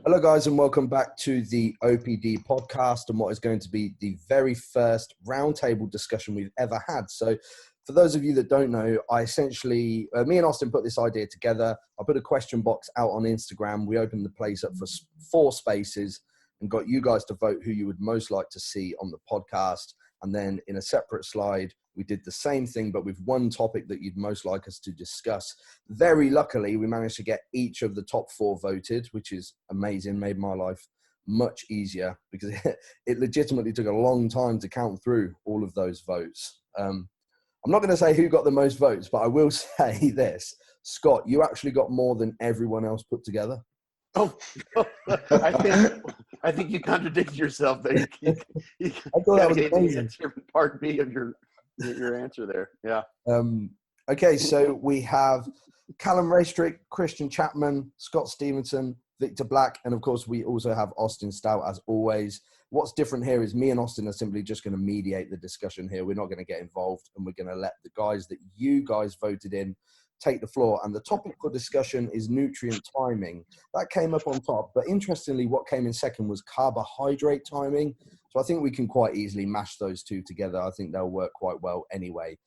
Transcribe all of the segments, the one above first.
Hello, guys, and welcome back to the OPD podcast and what is going to be the very first roundtable discussion we've ever had. So for those of you that don't know, I essentially, me and Austin put this idea together. I put a question box out on Instagram. We opened the place up for 4 spaces and got you guys to vote who you would most like to see on the podcast. And then in a separate slide, we did the same thing, but with one topic that you'd most like us to discuss. Very luckily, we managed to get each of the top 4 voted, which is amazing, made my life much easier because it legitimately took a long time to count through all of those votes. I'm not going to say who got the most votes, but I will say this. Scott, you actually got more than everyone else put together. Oh, I think you contradicted yourself there. I thought that was amazing. Part B of your answer there. Yeah. Okay, so we have Callum Raystrick, Christian Chapman, Scott Stevenson, Victor Black, and of course we also have Austin Stout as always. What's different here is me and Austin are simply just going to mediate the discussion here. We're not going to get involved, and we're going to let the guys that you guys voted in take the floor. And the topic for discussion is nutrient timing. That came up on top, but interestingly, what came in second was carbohydrate timing. So I think we can quite easily mash those two together. I think they'll work quite well anyway.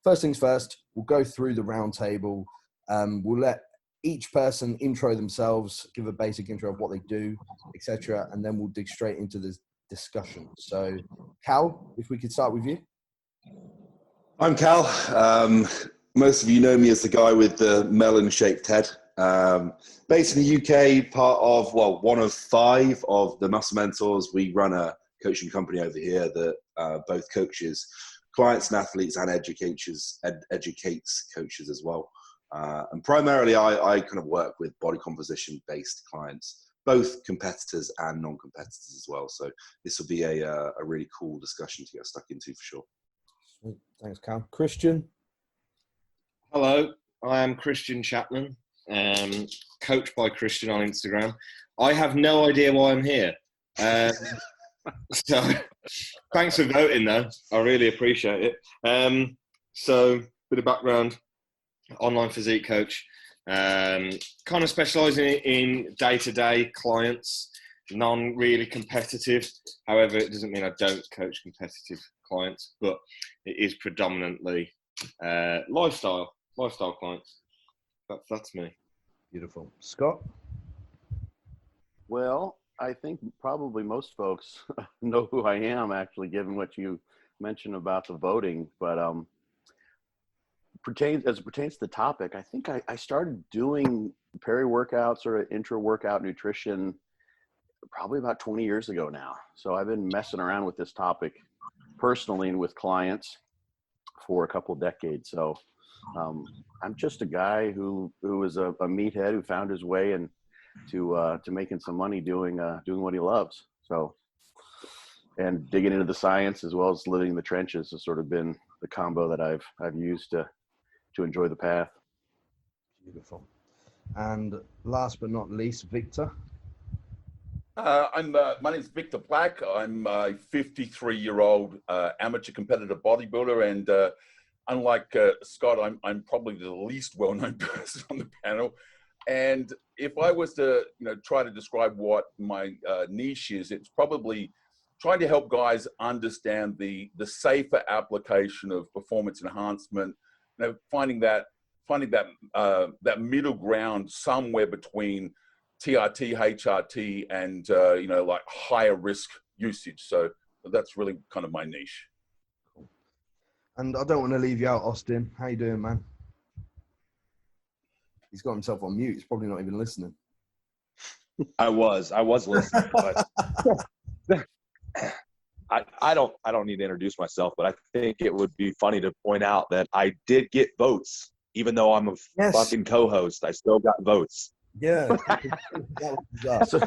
First things first, we'll go through the round table. We'll let each person intro themselves, give a basic intro of what they do, etc. And then we'll dig straight into the discussion. So Cal, if we could start with you. I'm Cal. Most of you know me as the guy with the melon-shaped head. Based in the UK, part of, one of 5 of the Muscle Mentors. We run a coaching company over here that both coaches clients and athletes and educates coaches as well. And primarily, I kind of work with body composition-based clients, both competitors and non-competitors as well. So this will be a really cool discussion to get stuck into for sure. Sweet. Thanks, Cal. Christian? Hello, I am Christian Chapman, coached by Christian on Instagram. I have no idea why I'm here. So thanks for voting though. I really appreciate it. So bit of background, online physique coach, kind of specialising in day-to-day clients, non-really competitive. However, it doesn't mean I don't coach competitive clients, but it is predominantly lifestyle clients. That's me. Beautiful. Scott? Well, I think probably most folks know who I am, actually, given what you mentioned about the voting. But as it pertains to the topic, I think I started doing peri-workout, sort of intra-workout nutrition probably about 20 years ago now. So I've been messing around with this topic personally and with clients for a couple of decades. So I'm just a guy who is a meathead who found his way to making some money doing what he loves. So, and digging into the science as well as living in the trenches has sort of been the combo that I've used to enjoy the path. Beautiful. And last but not least, Victor. My name is Victor Black. I'm a 53-year-old amateur competitive bodybuilder, and unlike Scott, I'm probably the least well-known person on the panel. And if I was to, try to describe what my niche is, it's probably trying to help guys understand the safer application of performance enhancement. Finding that middle ground somewhere between TRT, HRT, and like higher risk usage. So that's really kind of my niche. Cool. And I don't want to leave you out, Austin. How you doing, man? He's got himself on mute. He's probably not even listening. I was listening, but I don't need to introduce myself, but I think it would be funny to point out that I did get votes, even though I'm a fucking co-host. I still got votes. Yeah. So,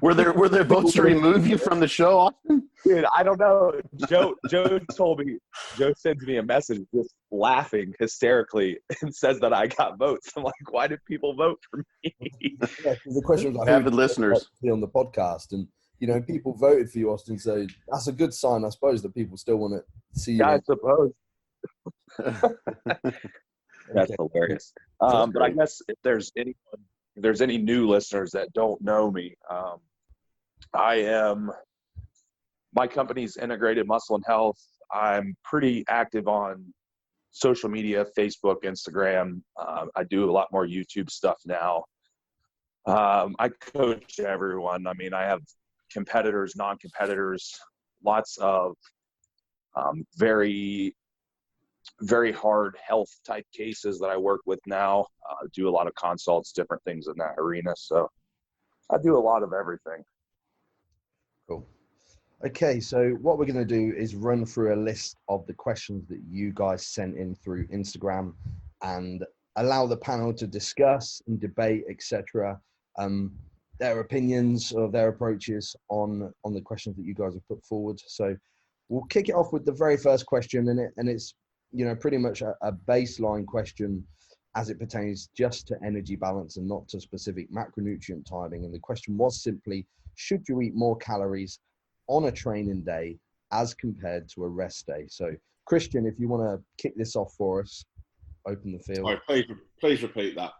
were there votes to remove you from the show, Austin? Dude, I don't know. Joe sends me a message just laughing hysterically and says that I got votes. I'm like, why did people vote for me? Yeah, the question was like, avid listeners on the podcast, and people voted for you, Austin. So that's a good sign, I suppose, that people still want to see you. Yeah, I suppose. That's hilarious. But I guess if there's anyone if there's any new listeners that don't know me, my company's Integrated Muscle and Health. I'm pretty active on social media, Facebook, Instagram. I do a lot more YouTube stuff now. I coach everyone. I mean, I have competitors, non-competitors, lots of very, very hard health type cases that I work with now. Do a lot of consults, different things in that arena. So I do a lot of everything. Cool. Okay, so what we're going to do is run through a list of the questions that you guys sent in through Instagram and allow the panel to discuss and debate, etc. Their opinions or their approaches on the questions that you guys have put forward. So we'll kick it off with the very first question, and it's pretty much a baseline question as it pertains just to energy balance and not to specific macronutrient timing. And the question was simply, should you eat more calories on a training day as compared to a rest day? So Christian, if you want to kick this off for us, open the field. Sorry, please repeat that.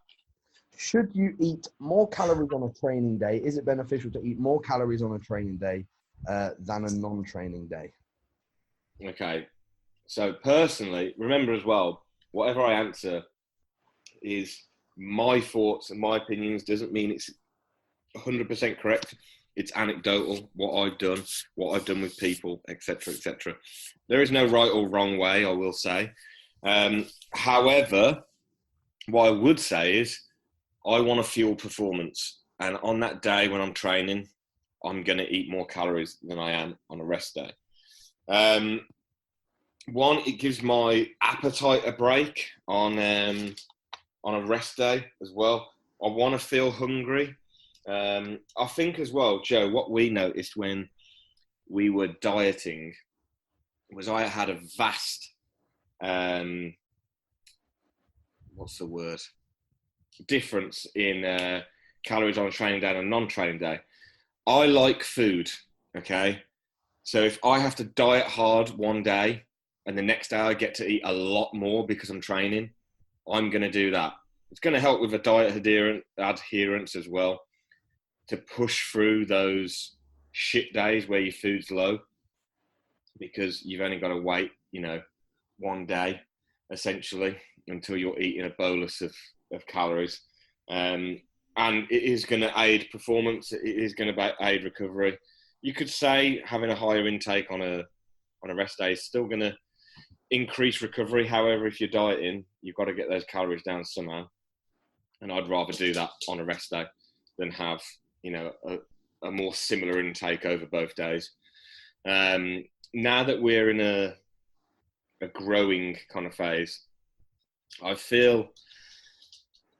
Should you eat more calories on a training day? Is it beneficial to eat more calories on a training day than a non-training day? Okay. So personally, remember as well, whatever I answer is my thoughts and my opinions. Doesn't mean it's 100% correct. It's anecdotal, what I've done with people, etc., etc. There is no right or wrong way, I will say. However, what I would say is I want to fuel performance. And on that day when I'm training, I'm going to eat more calories than I am on a rest day. One, it gives my appetite a break on a rest day as well. I want to feel hungry. I think as well, Joe, what we noticed when we were dieting was I had a vast, difference in calories on a training day and a non-training day. I like food, okay? So if I have to diet hard one day and the next day I get to eat a lot more because I'm training, I'm going to do that. It's going to help with a diet adherence as well, to push through those shit days where your food's low, because you've only got to wait, one day essentially until you're eating a bolus of calories. And it is going to aid performance. It is going to aid recovery. You could say having a higher intake on a rest day is still going to increase recovery. However, if you're dieting, you've got to get those calories down somehow. And I'd rather do that on a rest day than have, a more similar intake over both days. Now that we're in a growing kind of phase, I feel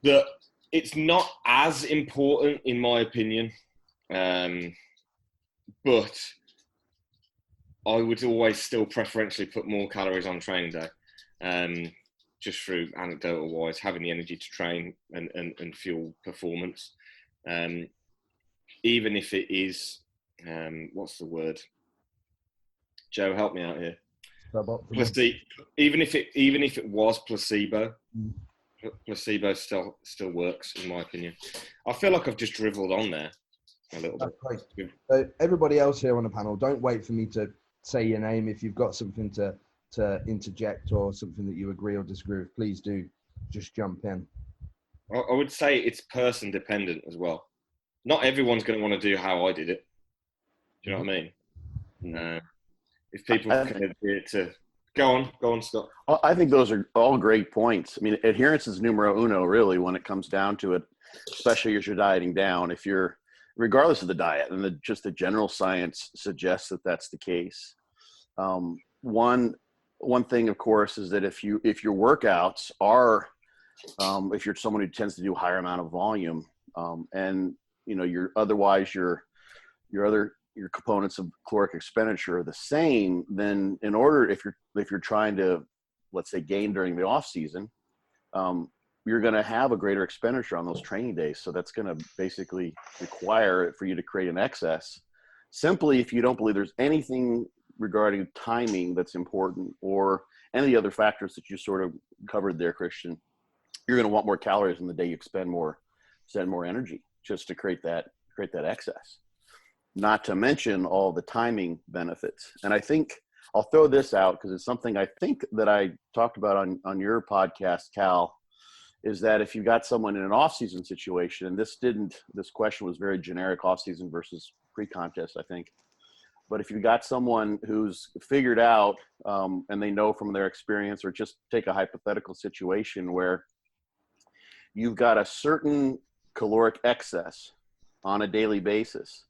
that it's not as important, in my opinion, but I would always still preferentially put more calories on training day, just through anecdotal wise, having the energy to train and fuel performance. Even if it is, what's the word? Joe, help me out here. Even if it was placebo, placebo still works, in my opinion. I feel like I've just dribbled on there a little bit. Great. So everybody else here on the panel, don't wait for me to say your name. If you've got something to interject or something that you agree or disagree with, please do just jump in. I would say it's person dependent as well. Not everyone's going to want to do how I did it. Do you know what I mean? No. If people can adhere to... Go on, Scott. I think those are all great points. I mean, adherence is numero uno, really, when it comes down to it, especially as you're dieting down. If you're, regardless of the diet, and just the general science suggests that that's the case. One thing, of course, is that if your workouts are, if you're someone who tends to do a higher amount of volume, and your components of caloric expenditure are the same, then if you're trying to, let's say, gain during the off season, you're going to have a greater expenditure on those training days. So that's going to basically require it for you to create an excess. Simply, if you don't believe there's anything regarding timing that's important, or any of the other factors that you sort of covered there, Christian, you're going to want more calories on the day you expend more send more energy just to create that excess. Not to mention all the timing benefits. And I think I'll throw this out because it's something I think that I talked about on your podcast, Cal, is that if you got someone in an off-season situation, and this question was very generic, off-season versus pre-contest, I think. But if you got someone who's figured out and they know from their experience, or just take a hypothetical situation where you've got a certain caloric excess on a daily basis,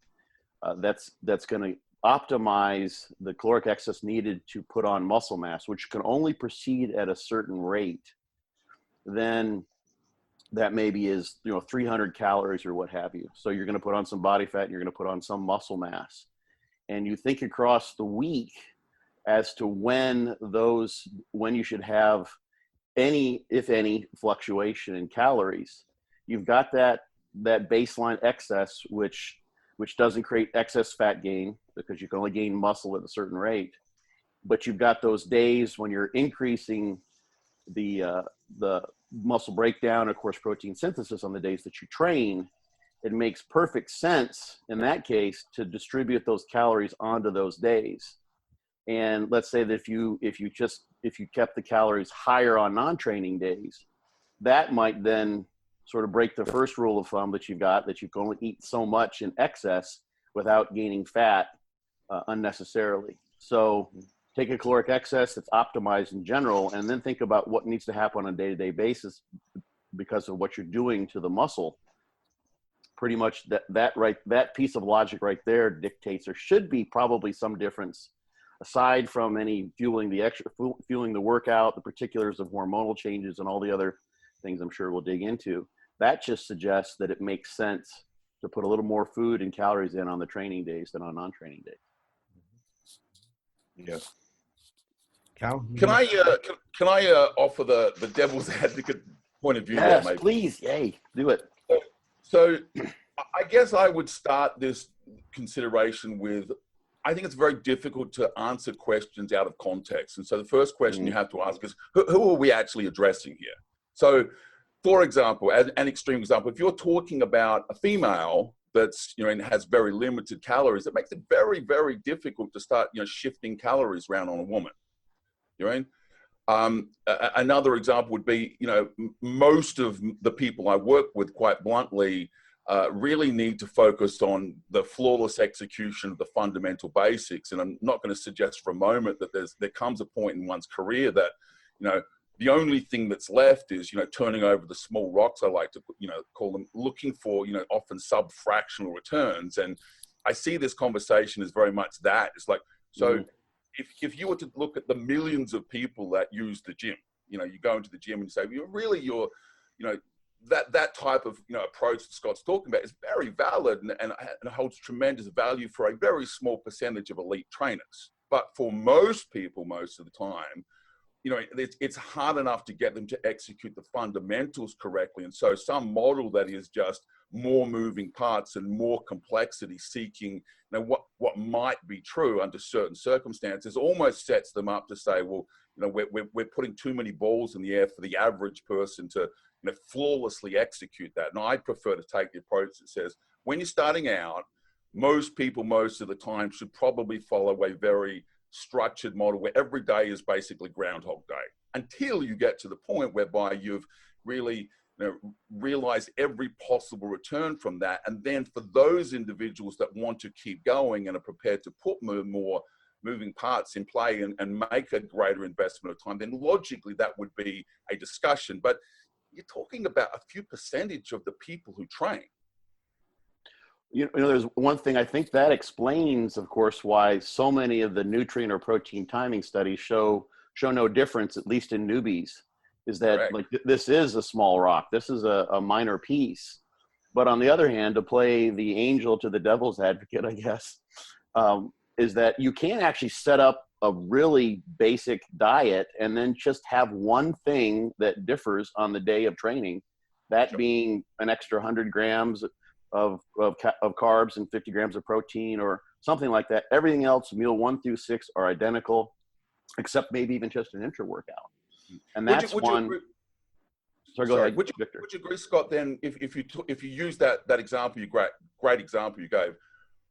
that's going to optimize the caloric excess needed to put on muscle mass, which can only proceed at a certain rate, then that maybe is 300 calories or what have you. So you're going to put on some body fat and you're going to put on some muscle mass. And you think across the week as to when you should have any, if any, fluctuation in calories. You've got that baseline excess, which doesn't create excess fat gain because you can only gain muscle at a certain rate. But you've got those days when you're increasing the muscle breakdown, of course, protein synthesis on the days that you train. It makes perfect sense in that case to distribute those calories onto those days. And let's say that if you kept the calories higher on non-training days, that might then sort of break the first rule of thumb that you've got, that you can only eat so much in excess without gaining fat unnecessarily. So take a caloric excess that's optimized in general, and then think about what needs to happen on a day-to-day basis because of what you're doing to the muscle. Pretty much that piece of logic right there dictates there should be probably some difference, aside from any fueling the workout, the particulars of hormonal changes and all the other things I'm sure we'll dig into. That just suggests that it makes sense to put a little more food and calories in on the training days than on non-training days. Yeah. Cal? Can I offer the devil's advocate point of view there, Yes, maybe? please. Yay, do it. So I guess I would start this consideration with, I think it's very difficult to answer questions out of context. And so the first question you have to ask is, who are we actually addressing here? So, for example, as an extreme example, if you're talking about a female that's, and has very limited calories, it makes it very, very difficult to start, shifting calories around on a woman. Another example would be, most of the people I work with, quite bluntly, really need to focus on the flawless execution of the fundamental basics. And I'm not going to suggest for a moment that there comes a point in one's career that, the only thing that's left is, turning over the small rocks, I like to, call them, looking for, often sub-fractional returns. And I see this conversation as very much that. It's like, so if you were to look at the millions of people that use the gym, you go into the gym and you say, that type of approach that Scott's talking about is very valid and holds tremendous value for a very small percentage of elite trainers. But for most people, most of the time, it's hard enough to get them to execute the fundamentals correctly. And so some model that is just more moving parts and more complexity, seeking what might be true under certain circumstances, almost sets them up to say, well, we're putting too many balls in the air for the average person to flawlessly execute that. And I prefer to take the approach that says, when you're starting out, most people most of the time should probably follow a very structured model where every day is basically Groundhog Day, until you get to the point whereby you've really realized every possible return from that. And then for those individuals that want to keep going and are prepared to put more moving parts in play and make a greater investment of time, then logically that would be a discussion. But you're talking about a few percentage of the people who train. There's one thing I think that explains, of course, why so many of the nutrient or protein timing studies show no difference, at least in newbies, is that this is a small rock. This is a minor piece. But on the other hand, to play the angel to the devil's advocate, I guess, is that you can actually set up a really basic diet and then just have one thing that differs on the day of training, that being an extra 100 grams of carbs and 50 grams of protein or something like that. Everything else, meal 1 through 6, are identical, except maybe even just an intra workout. And that's Sorry, go ahead, would Victor. you agree, Scott? Then, if you use that example, great example you gave,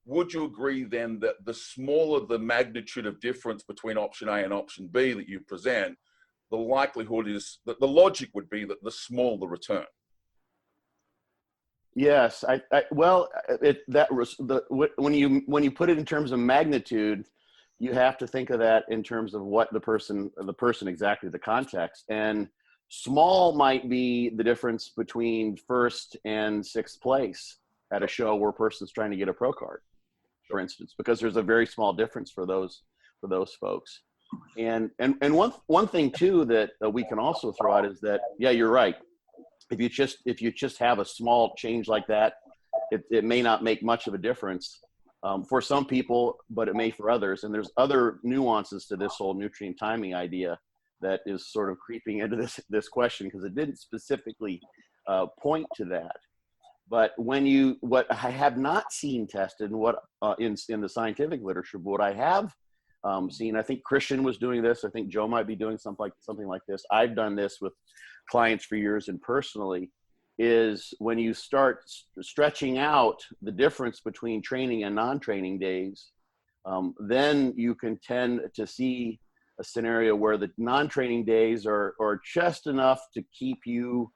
would you agree then that the smaller the magnitude of difference between option A and option B that you present, the likelihood is that the logic would be that the smaller the return? Yes, when you put it in terms of magnitude, you have to think of that in terms of what the person exactly, the context. And small might be the difference between first and sixth place at a show where a person's trying to get a pro card, for instance, because there's a very small difference for those folks. And one thing too that we can also throw out is that, yeah, you're right. If you just have a small change like that, it may not make much of a difference for some people, but it may for others. And there's other nuances to this whole nutrient timing idea that is sort of creeping into this question, because it didn't specifically point to that. But what I have not seen tested, and what in the scientific literature, but what I have seen, I think Christian was doing this. I think Joe might be doing something like this. I've done this with clients for years and personally, is when you start stretching out the difference between training and non-training days, then you can tend to see a scenario where the non-training days are just enough to keep you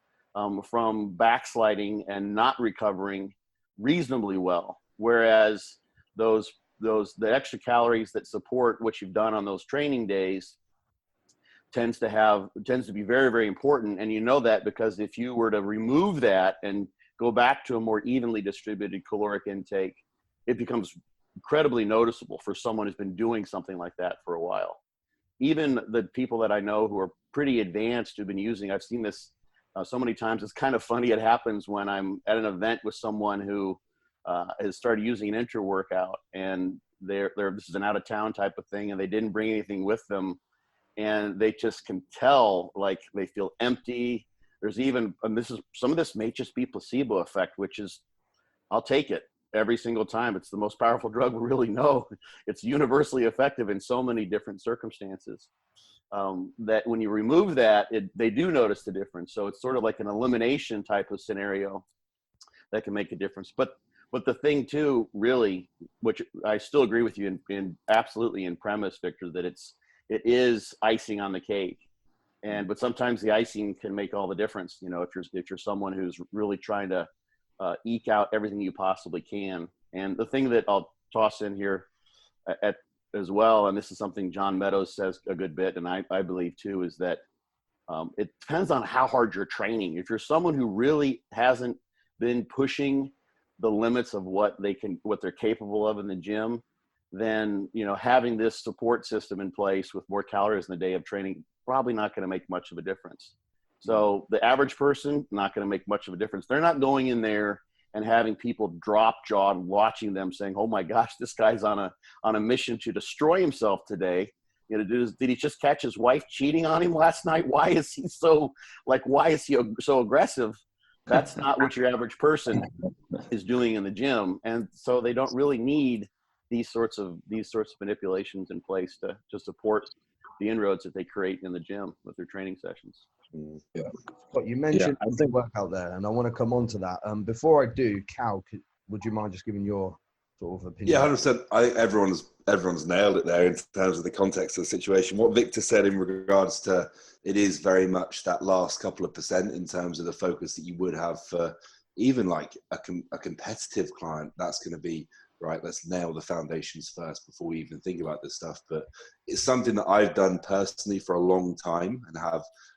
from backsliding and not recovering reasonably well. Whereas the extra calories that support what you've done on those training days tends to be very, very important. And you know that because if you were to remove that and go back to a more evenly distributed caloric intake, it becomes incredibly noticeable for someone who's been doing something like that for a while. Even the people that I know who are pretty advanced, who've been using, I've seen this so many times. It's kind of funny. It happens when I'm at an event with someone who has started using an intra-workout, and this is an out-of-town type of thing, and they didn't bring anything with them. And they just can tell, like, they feel empty. There's even, some of this may just be placebo effect, which is, I'll take it every single time. It's the most powerful drug we really know. It's universally effective in so many different circumstances that when you remove that, they do notice the difference. So it's sort of like an elimination type of scenario that can make a difference. But the thing too, really, which I still agree with you in absolutely in premise, Victor, that it is icing on the cake. But sometimes the icing can make all the difference. You know, if you're someone who's really trying to eke out everything you possibly can. And the thing that I'll toss in here as well, and this is something John Meadows says a good bit, and I believe too, is that it depends on how hard you're training. If you're someone who really hasn't been pushing the limits of what they're capable of in the gym, then, you know, having this support system in place with more calories in the day of training, probably not going to make much of a difference. So the average person, not going to make much of a difference. They're not going in there and having people drop jaw and watching them saying, "Oh my gosh, this guy's on a mission to destroy himself today. You know, did he just catch his wife cheating on him last night? Why is he so aggressive?" That's not what your average person is doing in the gym. And so they don't really need these sorts of manipulations in place to support the inroads that they create in the gym with their training sessions. Yeah. But you mentioned the workout there, and I want to come on to that. Before I do, Cal, would you mind just giving your sort of opinion? Yeah, 100%. I think everyone's nailed it there in terms of the context of the situation. What Victor said in regards to it is very much that last couple of percent in terms of the focus that you would have for even like a competitive client. That's going to be, right, let's nail the foundations first before we even think about this stuff. But it's something that I've done personally for a long time, and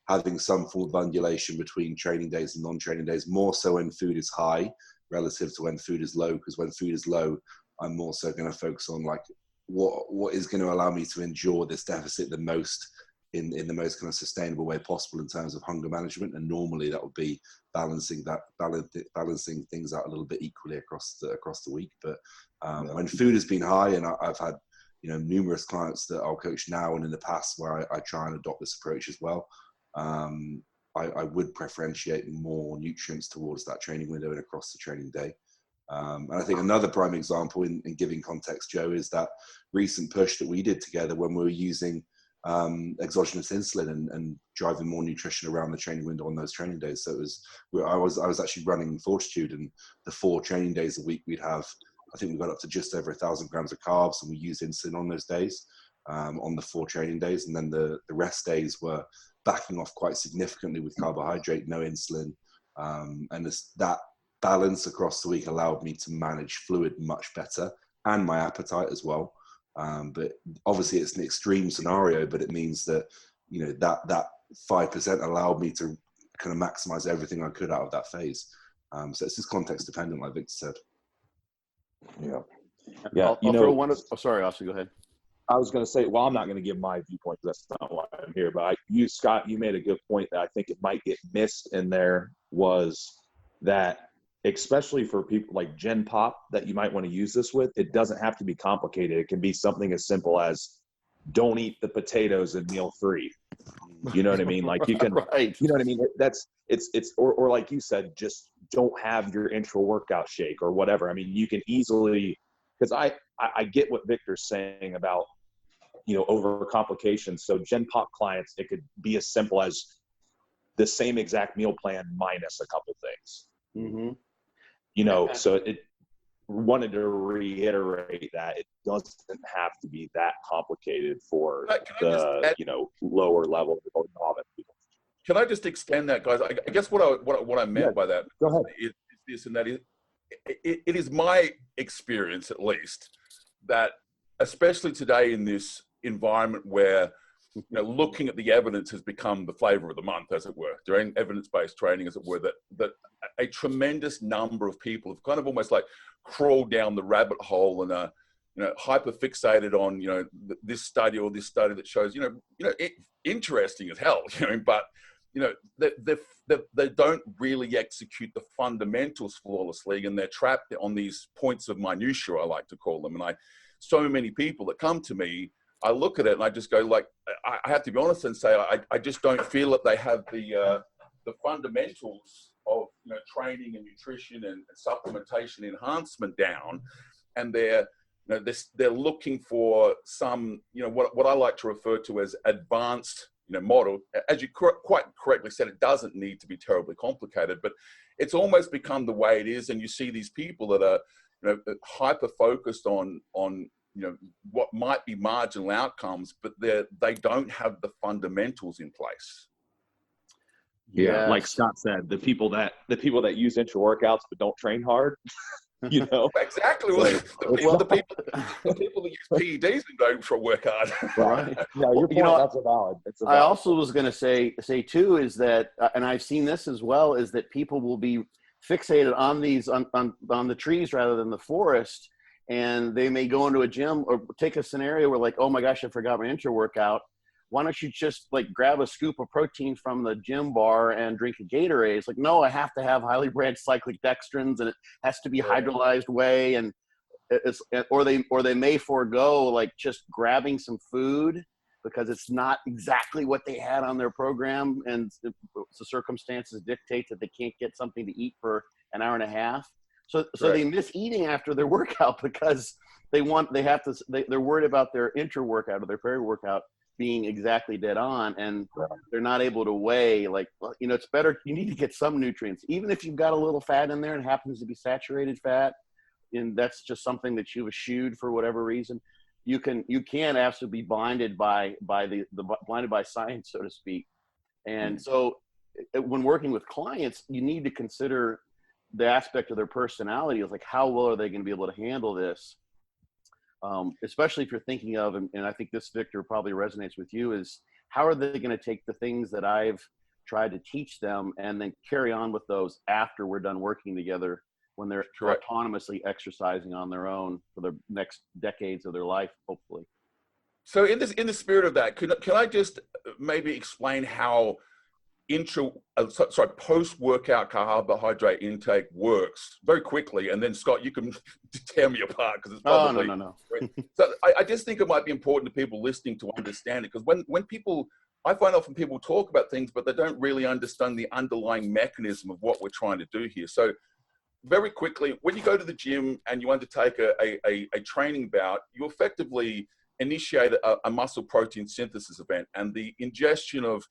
having some form of undulation between training days and non-training days, more so when food is high relative to when food is low. Because when food is low, I'm also going to focus on like what is going to allow me to endure this deficit the most in the most kind of sustainable way possible in terms of hunger management. And normally that would be balancing things out a little bit equally across the week. But when food has been high, and I've had, you know, numerous clients that I'll coach now and in the past where I try and adopt this approach as well. I would preferentiate more nutrients towards that training window and across the training day. And I think another prime example in giving context, Joe, is that recent push that we did together when we were using exogenous insulin and driving more nutrition around the training window on those training days. So it was, I was actually running Fortitude, and the 4 training days a week we'd have, I think we got up to just over 1,000 grams of carbs, and we used insulin on those days, on the 4 training days. And then the rest days were backing off quite significantly with carbohydrate, no insulin. And that balance across the week allowed me to manage fluid much better, and my appetite as well. But obviously it's an extreme scenario, but it means that, you know, that 5% allowed me to kind of maximize everything I could out of that phase. So it's just context dependent, like Victor said. Yeah. I'll throw one. Sorry, Austin, go ahead. I was going to say, well, I'm not going to give my viewpoint because that's not why I'm here. But Scott, you made a good point that I think it might get missed in there, was that, especially for people like Gen Pop that you might want to use this with, it doesn't have to be complicated. It can be something as simple as don't eat the potatoes in meal 3. You know what I mean? Like you can, right. You know what I mean? Or like you said, just don't have your intra workout shake or whatever. I mean, you can easily, because I get what Victor's saying about, you know, over complications. So Gen Pop clients, it could be as simple as the same exact meal plan minus a couple things. Mm-hmm. You know, so it wanted to reiterate that it doesn't have to be that complicated for the, you know, lower level or novice people. Can I just extend that, guys? I guess what I meant by that is this, and that is, it is my experience, at least, that especially today in this environment where, you know, looking at the evidence has become the flavor of the month, as it were, during evidence-based training, as it were, that a tremendous number of people have kind of almost like crawled down the rabbit hole and are, you know, hyper fixated on, you know, this study or this study that shows, you know, interesting as hell, you know, but, you know, they don't really execute the fundamentals flawlessly, and they're trapped on these points of minutia, I like to call them. And so many people that come to me, I look at it and I just go, like, I have to be honest and say, I just don't feel that they have the fundamentals of, you know, training and nutrition and supplementation enhancement down, and they're looking for some, you know, what I like to refer to as advanced, you know, model. As you quite correctly said, it doesn't need to be terribly complicated, but it's almost become the way it is, and you see these people that are, you know, hyper focused on you know, what might be marginal outcomes, but they don't have the fundamentals in place. Yeah, like Scott said, the people that use intra workouts but don't train hard, you know. Exactly. So, the people that use PEDs and don't work hard. Right. No, your point, that's a valid. I also was going to say too is that, and I've seen this as well, is that people will be fixated on these on the trees rather than the forest. And they may go into a gym or take a scenario where, like, oh my gosh, I forgot my intra workout. Why don't you just like grab a scoop of protein from the gym bar and drink a Gatorade? It's like, no, I have to have highly branched cyclic dextrins, and it has to be hydrolyzed whey, and or they may forego like just grabbing some food because it's not exactly what they had on their program, and the circumstances dictate that they can't get something to eat for an hour and a half. So they miss eating after their workout because they're worried about their intra workout or their peri workout being exactly dead on, and they're not able to weigh, like, well, you know, it's better. You need to get some nutrients, even if you've got a little fat in there and happens to be saturated fat, and that's just something that you've eschewed for whatever reason. You can absolutely be blinded by science, so to speak. And so when working with clients, you need to consider the aspect of their personality is like, how well are they going to be able to handle this? Especially if you're thinking of, and I think this, Victor, probably resonates with you, is how are they going to take the things that I've tried to teach them and then carry on with those after we're done working together, when they're autonomously exercising on their own for the next decades of their life, hopefully. So in the spirit of that, can I just maybe explain how post-workout carbohydrate intake works very quickly, and then Scott, you can tear me apart because it's probably no. So I just think it might be important to people listening to understand it, because when people, I find often people talk about things, but they don't really understand the underlying mechanism of what we're trying to do here. So very quickly, when you go to the gym and you undertake a training bout, you effectively initiate a muscle protein synthesis event, and the ingestion of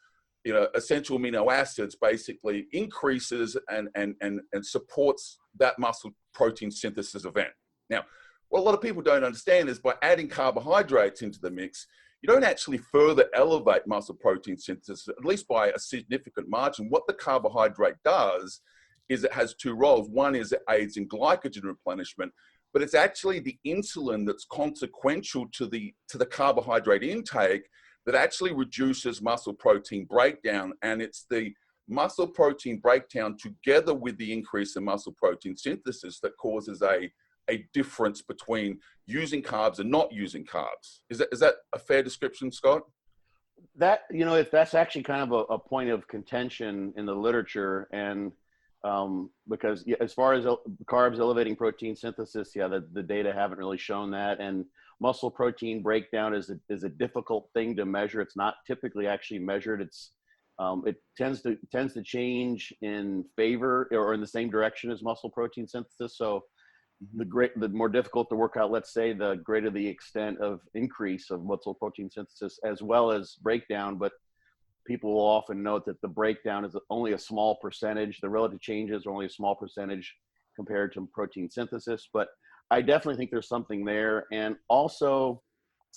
essential amino acids basically increases and supports that muscle protein synthesis event. Now, what a lot of people don't understand is by adding carbohydrates into the mix, you don't actually further elevate muscle protein synthesis, at least by a significant margin. What the carbohydrate does is it has two roles. One is it aids in glycogen replenishment, but it's actually the insulin that's consequential to the carbohydrate intake that actually reduces muscle protein breakdown. And it's the muscle protein breakdown together with the increase in muscle protein synthesis that causes a difference between using carbs and not using carbs. Is that a fair description, Scott? That, if that's actually kind of a point of contention in the literature, and because as far as carbs elevating protein synthesis, the data haven't really shown that. And muscle protein breakdown is a difficult thing to measure. It's not typically actually measured. It tends to change in favor or in the same direction as muscle protein synthesis. So the more difficult the workout, let's say, the greater the extent of increase of muscle protein synthesis as well as breakdown. But people will often note that the breakdown is only a small percentage. The relative changes are only a small percentage compared to protein synthesis. But I definitely think there's something there. And also,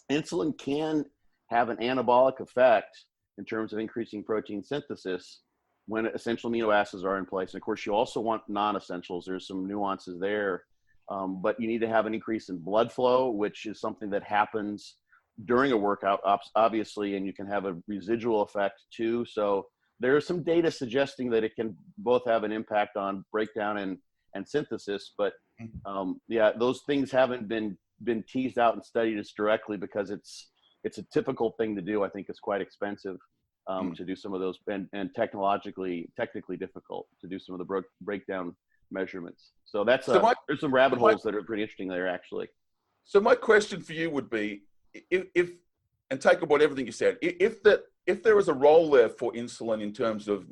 insulin can have an anabolic effect in terms of increasing protein synthesis when essential amino acids are in place. And of course, you also want non-essentials. There's some nuances there. But you need to have an increase in blood flow, which is something that happens during a workout, obviously, and you can have a residual effect too. So there is some data suggesting that it can both have an impact on breakdown and synthesis. But those things haven't been teased out and studied as directly because it's a typical thing to do. I think it's quite expensive to do some of those and technically difficult to do some of the breakdown measurements. So there's some rabbit holes that are pretty interesting there, actually. So my question for you would be, if and take about everything you said, if there is a role there for insulin in terms of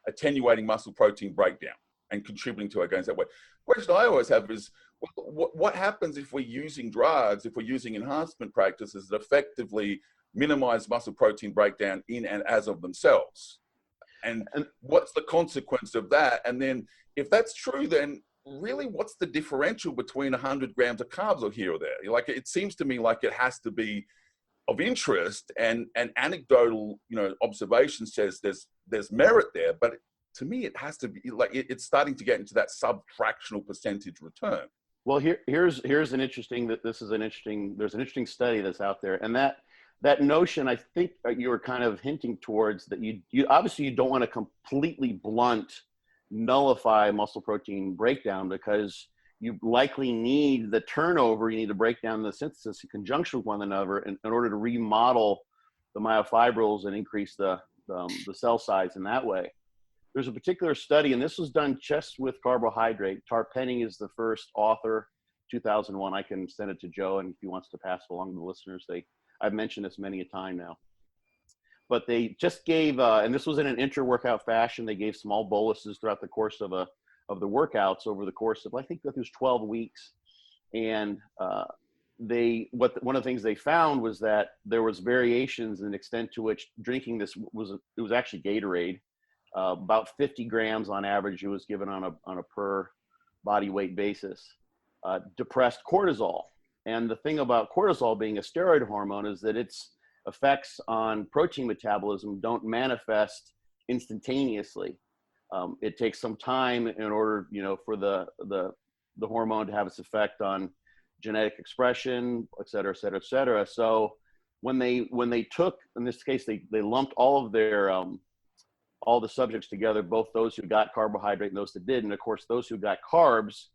attenuating muscle protein breakdown and contributing to it going that way, the question I always have is, what happens if we're using drugs, if we're using enhancement practices that effectively minimize muscle protein breakdown in and as of themselves? And what's the consequence of that? And then if that's true, then really what's the differential between 100 grams of carbs or here or there? Like, it seems to me like it has to be of interest, and anecdotal observation says there's merit there, but to me it has to be like it's starting to get into that sub-fractional percentage return. Well, there's an interesting study that's out there, and that notion, I think you were kind of hinting towards that you obviously you don't want to completely nullify muscle protein breakdown, because you likely need the turnover. You need to break down the synthesis in conjunction with one another in order to remodel the myofibrils and increase the cell size in that way. There's a particular study, and this was done just with carbohydrate. Tarpenning is the first author, 2001. I can send it to Joe, and if he wants to pass it along to the listeners, I've mentioned this many a time now. But they just gave, and this was in an intra-workout fashion, they gave small boluses throughout the course of the workouts over the course of, I think it was 12 weeks. And one of the things they found was that there was variations in the extent to which drinking this it was actually Gatorade. About 50 grams on average, it was given on a per body weight basis, depressed cortisol. And the thing about cortisol being a steroid hormone is that its effects on protein metabolism don't manifest instantaneously. It takes some time in order, for the hormone to have its effect on genetic expression, et cetera, et cetera, et cetera. So when they took, in this case, they lumped all of their all the subjects together, both those who got carbohydrate and those that did. And of course, those who got carbs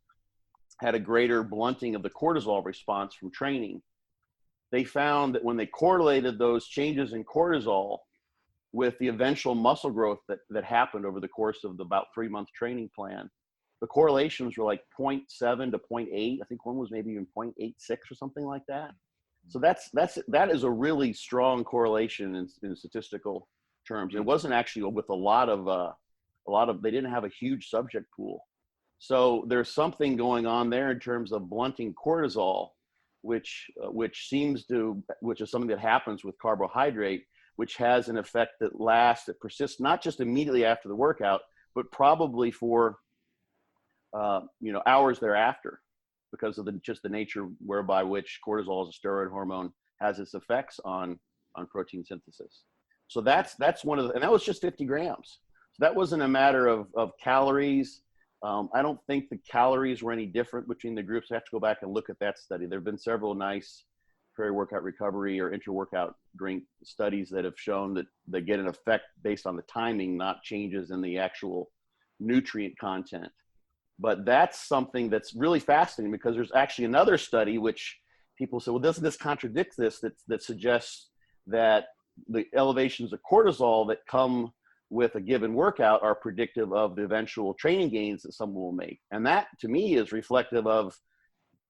had a greater blunting of the cortisol response from training. They found that when they correlated those changes in cortisol with the eventual muscle growth that happened over the course of the about 3-month training plan, the correlations were like 0.7 to 0.8. I think one was maybe even 0.86 or something like that. So that is a really strong correlation in statistical terms. It wasn't actually with a lot of they didn't have a huge subject pool. So there's something going on there in terms of blunting cortisol, which is something that happens with carbohydrate, which has an effect that persists not just immediately after the workout, but probably for hours thereafter, because of just the nature whereby which cortisol as a steroid hormone has its effects on protein synthesis. So that's one of and that was just 50 grams. So that wasn't a matter of calories. I don't think the calories were any different between the groups. I have to go back and look at that study. There have been several nice peri-workout recovery or intra-workout drink studies that have shown that they get an effect based on the timing, not changes in the actual nutrient content. But that's something that's really fascinating, because there's actually another study which people say, well, doesn't this contradict this, that suggests that the elevations of cortisol that come with a given workout are predictive of the eventual training gains that someone will make. And that, to me, is reflective of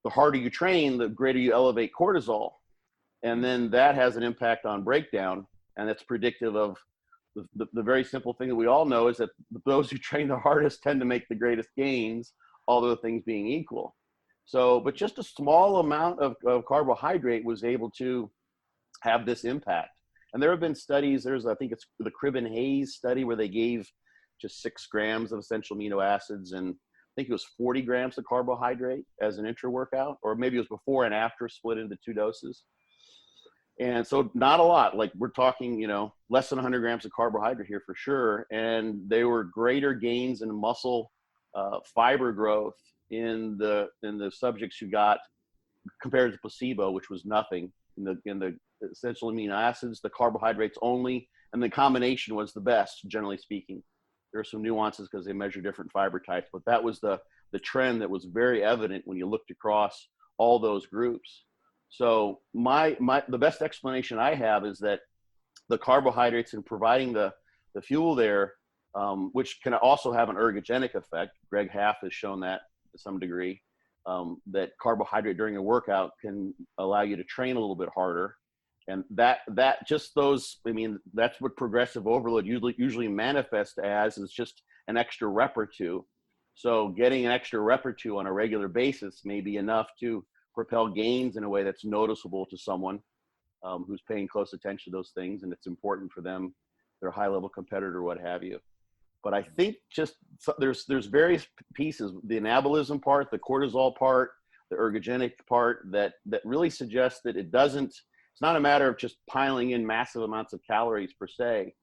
the harder you train, the greater you elevate cortisol. And then that has an impact on breakdown. And it's predictive of the very simple thing that we all know, is that those who train the hardest tend to make the greatest gains, all other things being equal. So, but just a small amount of carbohydrate was able to have this impact. And there have been studies, I think it's the Cribben-Hayes study, where they gave just 6 grams of essential amino acids, and I think it was 40 grams of carbohydrate as an intra-workout, or maybe it was before and after, split into 2 doses. And so not a lot, like we're talking, less than 100 grams of carbohydrate here for sure. And there were greater gains in muscle fiber growth in the subjects who got, compared to placebo, which was nothing, in the essential amino acids, the carbohydrates only, and the combination was the best, generally speaking. There are some nuances because they measure different fiber types, but that was the trend that was very evident when you looked across all those groups. So the best explanation I have is that the carbohydrates in providing the fuel there, which can also have an ergogenic effect. Greg Half has shown that to some degree, that carbohydrate during a workout can allow you to train a little bit harder. And that's what progressive overload usually manifests as, is just an extra rep or two. So getting an extra rep or two on a regular basis may be enough to propel gains in a way that's noticeable to someone who's paying close attention to those things, and it's important for them, they're a high-level competitor, what have you. But I think there's various pieces, the anabolism part, the cortisol part, the ergogenic part, that really suggests that it's not a matter of just piling in massive amounts of calories per se,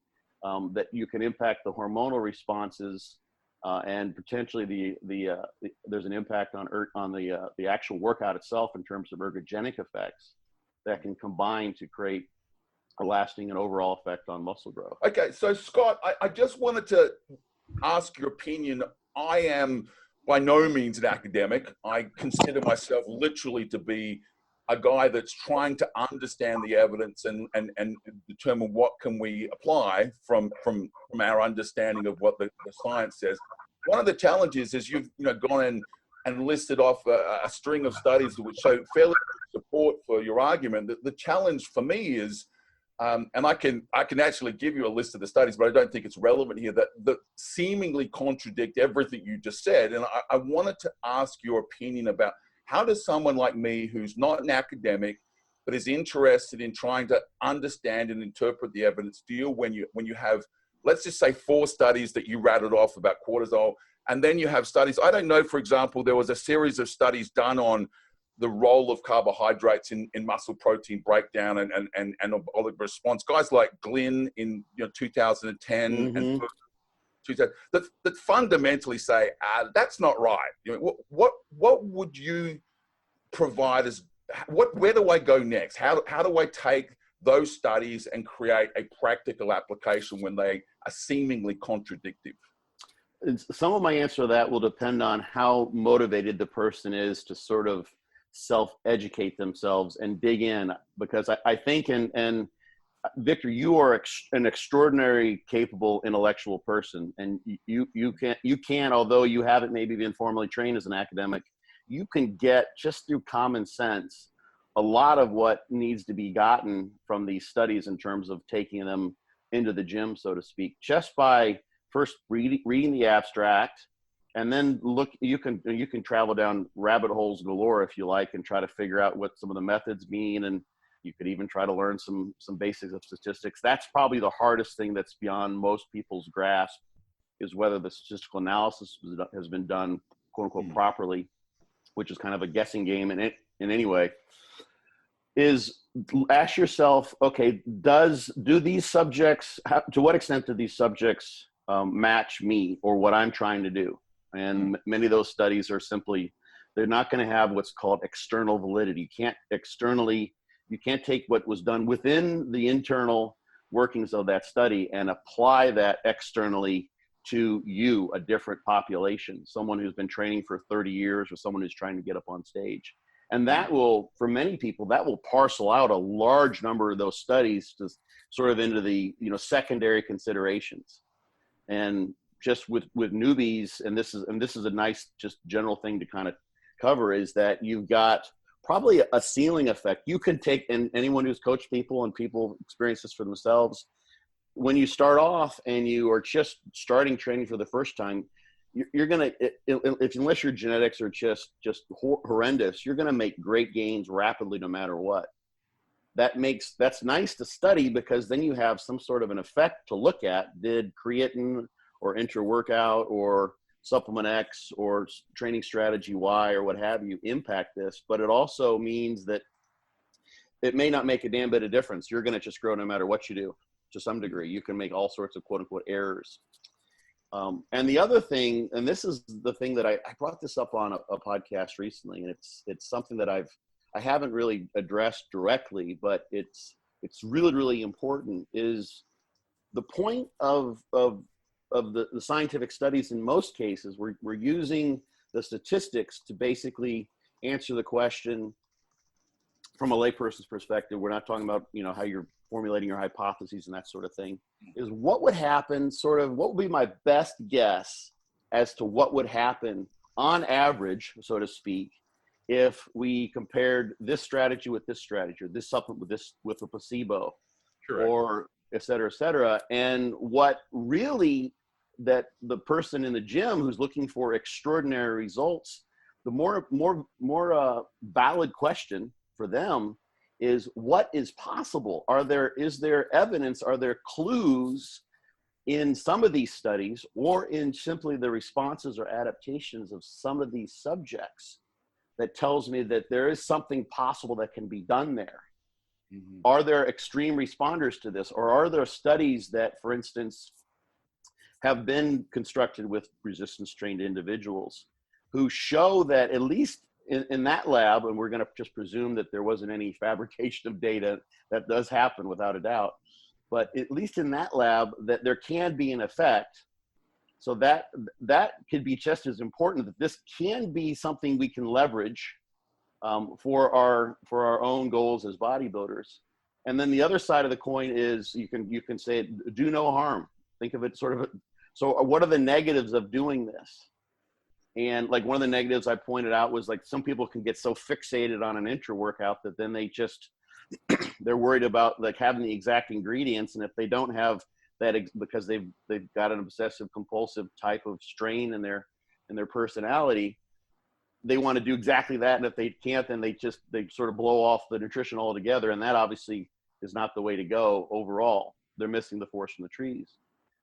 that you can impact the hormonal responses, and potentially there's an impact on the actual workout itself in terms of ergogenic effects that can combine to create a lasting and overall effect on muscle growth. Okay, so Scott, I just wanted to ask your opinion. I am by no means an academic. I consider myself literally to be a guy that's trying to understand the evidence and determine what can we apply from our understanding of what the science says. One of the challenges is you've gone in and listed off a string of studies which show fairly good support for your argument. The challenge for me is, and I can actually give you a list of the studies, but I don't think it's relevant here, that seemingly contradict everything you just said. And I wanted to ask your opinion about, how does someone like me, who's not an academic, but is interested in trying to understand and interpret the evidence, deal when you have, let's just say, 4 studies that you rattled off about cortisol, and then you have studies, I don't know, for example, there was a series of studies done on the role of carbohydrates in muscle protein breakdown and metabolic response. Guys like Glynn in 2010 and that fundamentally say that's not right. What would you provide as where do I go next? How do I take those studies and create a practical application when they are seemingly contradictory? Some of my answer to that will depend on how motivated the person is to sort of self-educate themselves and dig in, because I think, and Victor, you are an extraordinary, capable intellectual person, and you can, although you haven't maybe been formally trained as an academic, you can get, just through common sense, a lot of what needs to be gotten from these studies in terms of taking them into the gym, so to speak, just by first reading the abstract, And then look, you can travel down rabbit holes galore if you like, and try to figure out what some of the methods mean. And you could even try to learn some basics of statistics. That's probably the hardest thing that's beyond most people's grasp, is whether the statistical analysis has been done, quote unquote, properly, which is kind of a guessing game in any way. Is ask yourself, okay, do these subjects, to what extent do these subjects match me or what I'm trying to do? And many of those studies are simply, they're not going to have what's called external validity. You can't take what was done within the internal workings of that study and apply that externally to you, a different population, someone who's been training for 30 years or someone who's trying to get up on stage. And that will, for many people, that will parcel out a large number of those studies to sort of into the, secondary considerations. And just with newbies, and this is a nice, just general thing to kind of cover, is that you've got probably a ceiling effect. You can take, and anyone who's coached people and people experience this for themselves, when you start off and you are just starting training for the first time, you're going to, unless your genetics are just horrendous, you're going to make great gains rapidly no matter what. That's nice to study, because then you have some sort of an effect to look at. Did creatine or intra-workout or supplement X or training strategy Y or what have you impact this? But it also means that it may not make a damn bit of difference. You're going to just grow no matter what you do, to some degree. You can make all sorts of quote unquote errors. And the other thing, and this is the thing that I brought this up on a podcast recently, and it's something that I haven't really addressed directly, but it's really, really important, is the point of the scientific studies. In most cases, we're using the statistics to basically answer the question from a layperson's perspective. We're not talking about, how you're formulating your hypotheses and that sort of thing. Is what would happen, what would be my best guess as to what would happen on average, so to speak, if we compared this strategy with this strategy, or this supplement with a placebo, correct, or et cetera, and what really that the person in the gym who's looking for extraordinary results, the more valid question for them is, what is possible? Is there evidence? Are there clues in some of these studies, or in simply the responses or adaptations of some of these subjects, that tells me that there is something possible that can be done there? Mm-hmm. Are there extreme responders to this? Or are there studies that, for instance, have been constructed with resistance trained individuals who show that, at least in that lab, and we're going to just presume that there wasn't any fabrication of data, that does happen without a doubt, but at least in that lab, that there can be an effect. So that could be just as important, that this can be something we can leverage for our own goals as bodybuilders. And then the other side of the coin is, you can say, do no harm. Think of it sort of, so what are the negatives of doing this? And like one of the negatives I pointed out was, like, some people can get so fixated on an intra workout that then they just, they're worried about like having the exact ingredients. And if they don't have that, because they've got an obsessive compulsive type of strain in their personality, they want to do exactly that. And if they can't, then they sort of blow off the nutrition altogether. And that obviously is not the way to go overall. They're missing the forest from the trees.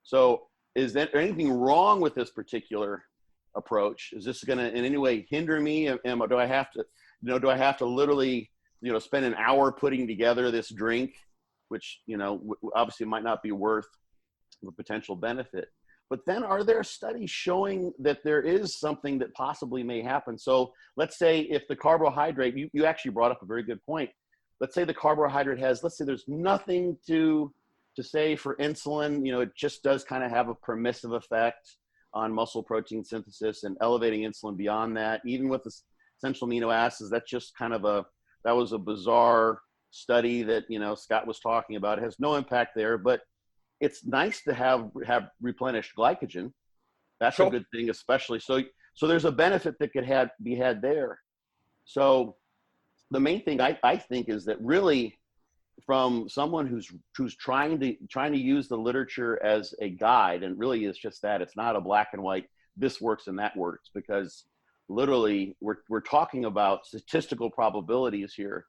So is there anything wrong with this particular approach? Is this going to in any way hinder me? Do I have to literally, spend an hour putting together this drink, which, obviously might not be worth the potential benefit? But then, are there studies showing that there is something that possibly may happen? So let's say if the carbohydrate, you actually brought up a very good point. Let's say the carbohydrate let's say there's nothing to say for insulin, it just does kind of have a permissive effect on muscle protein synthesis and elevating insulin beyond that. Even with the essential amino acids, that's just kind of that was a bizarre study that, Scott was talking about. It has no impact there, but it's nice to have replenished glycogen. That's sure. A good thing, especially. So there's a benefit that could be had there. So the main thing I think is that, really, from someone who's trying to use the literature as a guide, and really is just that, it's not a black and white, this works and that works, because literally we're talking about statistical probabilities here.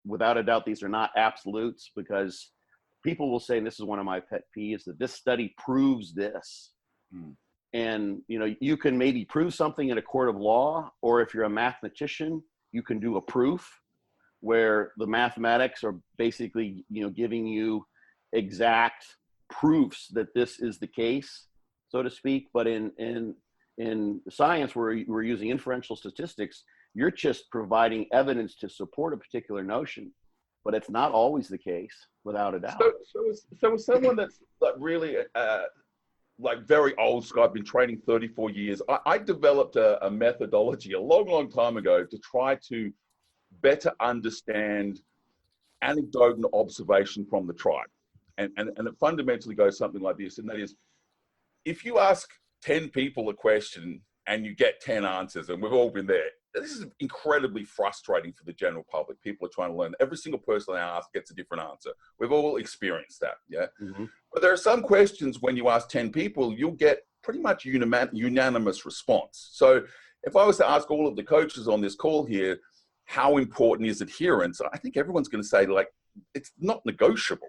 Without a doubt, these are not absolutes, because people will say, and this is one of my pet peeves, that this study proves this. And, you know, you can maybe prove something in a court of law, or if you're a mathematician, you can do a proof where the mathematics are basically, you know, giving you exact proofs that this is the case, so to speak. But in science, where we're using inferential statistics, you're just providing evidence to support a particular notion, but it's not always the case, without a doubt. So as someone that's like really like very old school, I've been training 34 years. I developed a methodology a long time ago to try to better understand anecdotal observation from the tribe. And it fundamentally goes something like this, and that is, if you ask 10 people a question and you get 10 answers, and we've all been there, this is incredibly frustrating for the general public. People are trying to learn. Every single person I ask gets a different answer. We've all experienced that, yeah? But there are some questions when you ask 10 people, you'll get pretty much unanimous response. So if I was to ask all of the coaches on this call here, how important is adherence? I think everyone's going to say, like, it's not negotiable.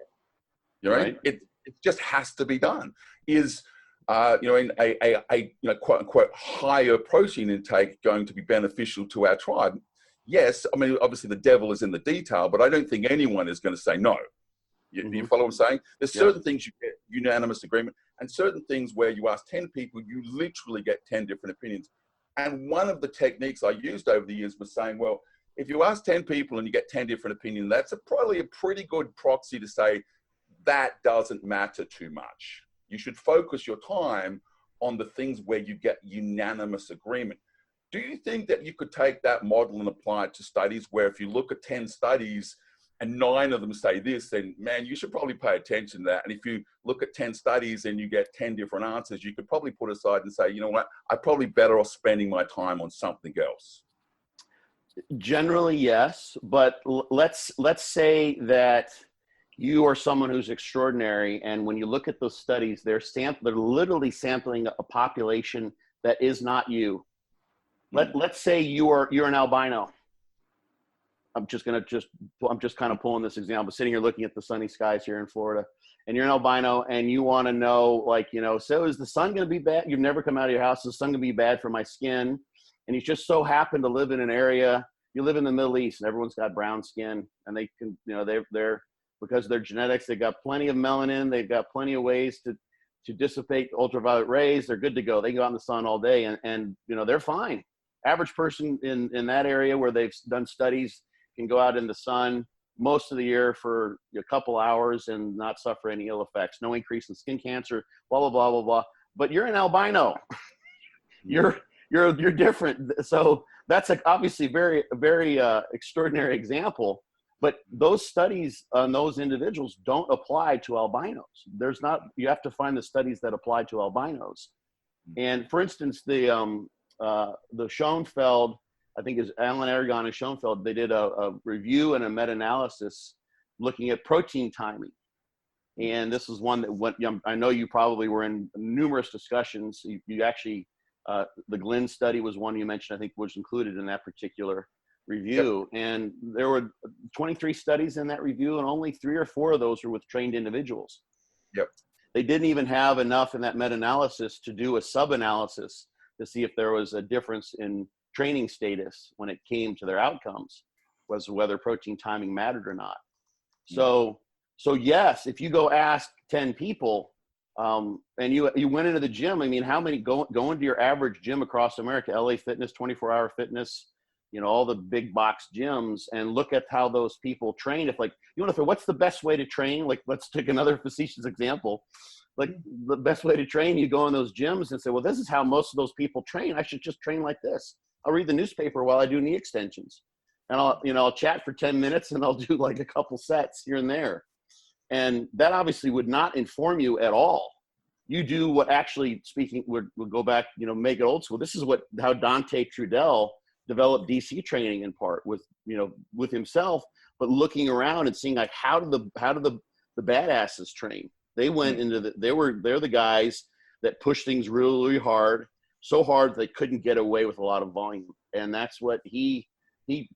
You know, right? It just has to be done. Is you know, in a you know, quote unquote higher protein intake going to be beneficial to our tribe? Yes. I mean, obviously the devil is in the detail, but I don't think anyone is going to say no. You follow what I'm saying? There's certain things you get unanimous agreement, and certain things where you ask 10 people, you literally get 10 different opinions. And one of the techniques I used over the years was saying, well, if you ask 10 people and you get 10 different opinions, that's probably a pretty good proxy to say that doesn't matter too much. You should focus your time on the things where you get unanimous agreement. Do you think that you could take that model and apply it to studies where if you look at 10 studies and 9 of them say this, then man, you should probably pay attention to that. And if you look at 10 studies and you get 10 different answers, you could probably put aside and say, you know what, I'm probably better off spending my time on something else. Generally, yes. But let's say that you are someone who's extraordinary, and when you look at those studies, they're literally sampling a population that is not you. Let's say you're an albino. I'm just kind of pulling this example, sitting here looking at the sunny skies here in Florida, and you're an albino, and you want to know, like, you know, so is the sun going to be bad? You've never come out of your house. Is the sun going to be bad for my skin? And you just so happen to live in an area, you live in the Middle East, and everyone's got brown skin, and they can, you know, they're because of their genetics, they've got plenty of melanin, they've got plenty of ways to dissipate ultraviolet rays. They're good to go. They can go out in the sun all day, and you know, they're fine. Average person in that area where they've done studies can go out in the sun most of the year for a couple hours and not suffer any ill effects. No increase in skin cancer, blah, blah, blah, blah, blah. But you're an albino. You're different. So that's obviously very extraordinary example. But those studies on those individuals don't apply to albinos. You have to find the studies that apply to albinos. And for instance, the Schoenfeld, I think is Alan Aragon and Schoenfeld, they did a review and a meta-analysis looking at protein timing. And this is one that I know you probably were in numerous discussions. You actually, the Glenn study was one you mentioned, I think was included in that particular review. Yep. And there were 23 studies in that review, and only 3 or 4 of those were with trained individuals. Yep. They didn't even have enough in that meta-analysis to do a sub-analysis to see if there was a difference in training status when it came to their outcomes, was whether protein timing mattered or not. So yes, if you go ask 10 people, and you went into the gym, I mean, how many go into your average gym across America, LA Fitness, 24-hour fitness, you know, all the big box gyms, and look at how those people train. If, like, you want to, what's the best way to train? Like, let's take another facetious example. Like, the best way to train, you go in those gyms and say, well, this is how most of those people train. I should just train like this. I'll read the newspaper while I do knee extensions, and I'll chat for 10 minutes, and I'll do like a couple sets here and there. And that obviously would not inform you at all. You do what, actually speaking, we'll go back, you know, make it old school. This is how Dante Trudell developed DC training, in part with himself, but looking around and seeing, like, how do the badasses train? They went into they're the guys that push things really, really hard. so hard they couldn't get away with a lot of volume. And that's what he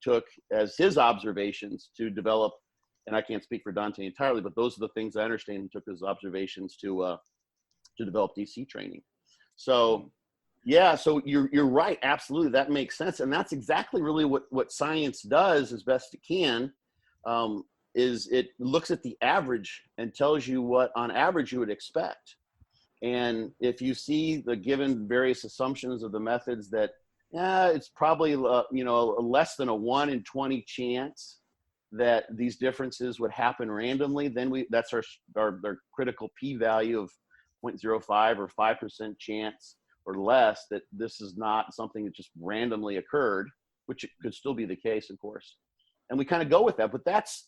took as his observations to develop. And I can't speak for Dante entirely, but those are the things I understand he took as observations to develop DC training. So yeah, so you're right, absolutely, that makes sense, and that's exactly really what science does as best it can. Is it looks at the average and tells you what on average you would expect. And if you see the given various assumptions of the methods that it's probably less than a 1 in 20 chance that these differences would happen randomly, then that's our critical p-value of 0.05 or 5% chance or less that this is not something that just randomly occurred, which it could still be the case, of course. And we kind of go with that, but that's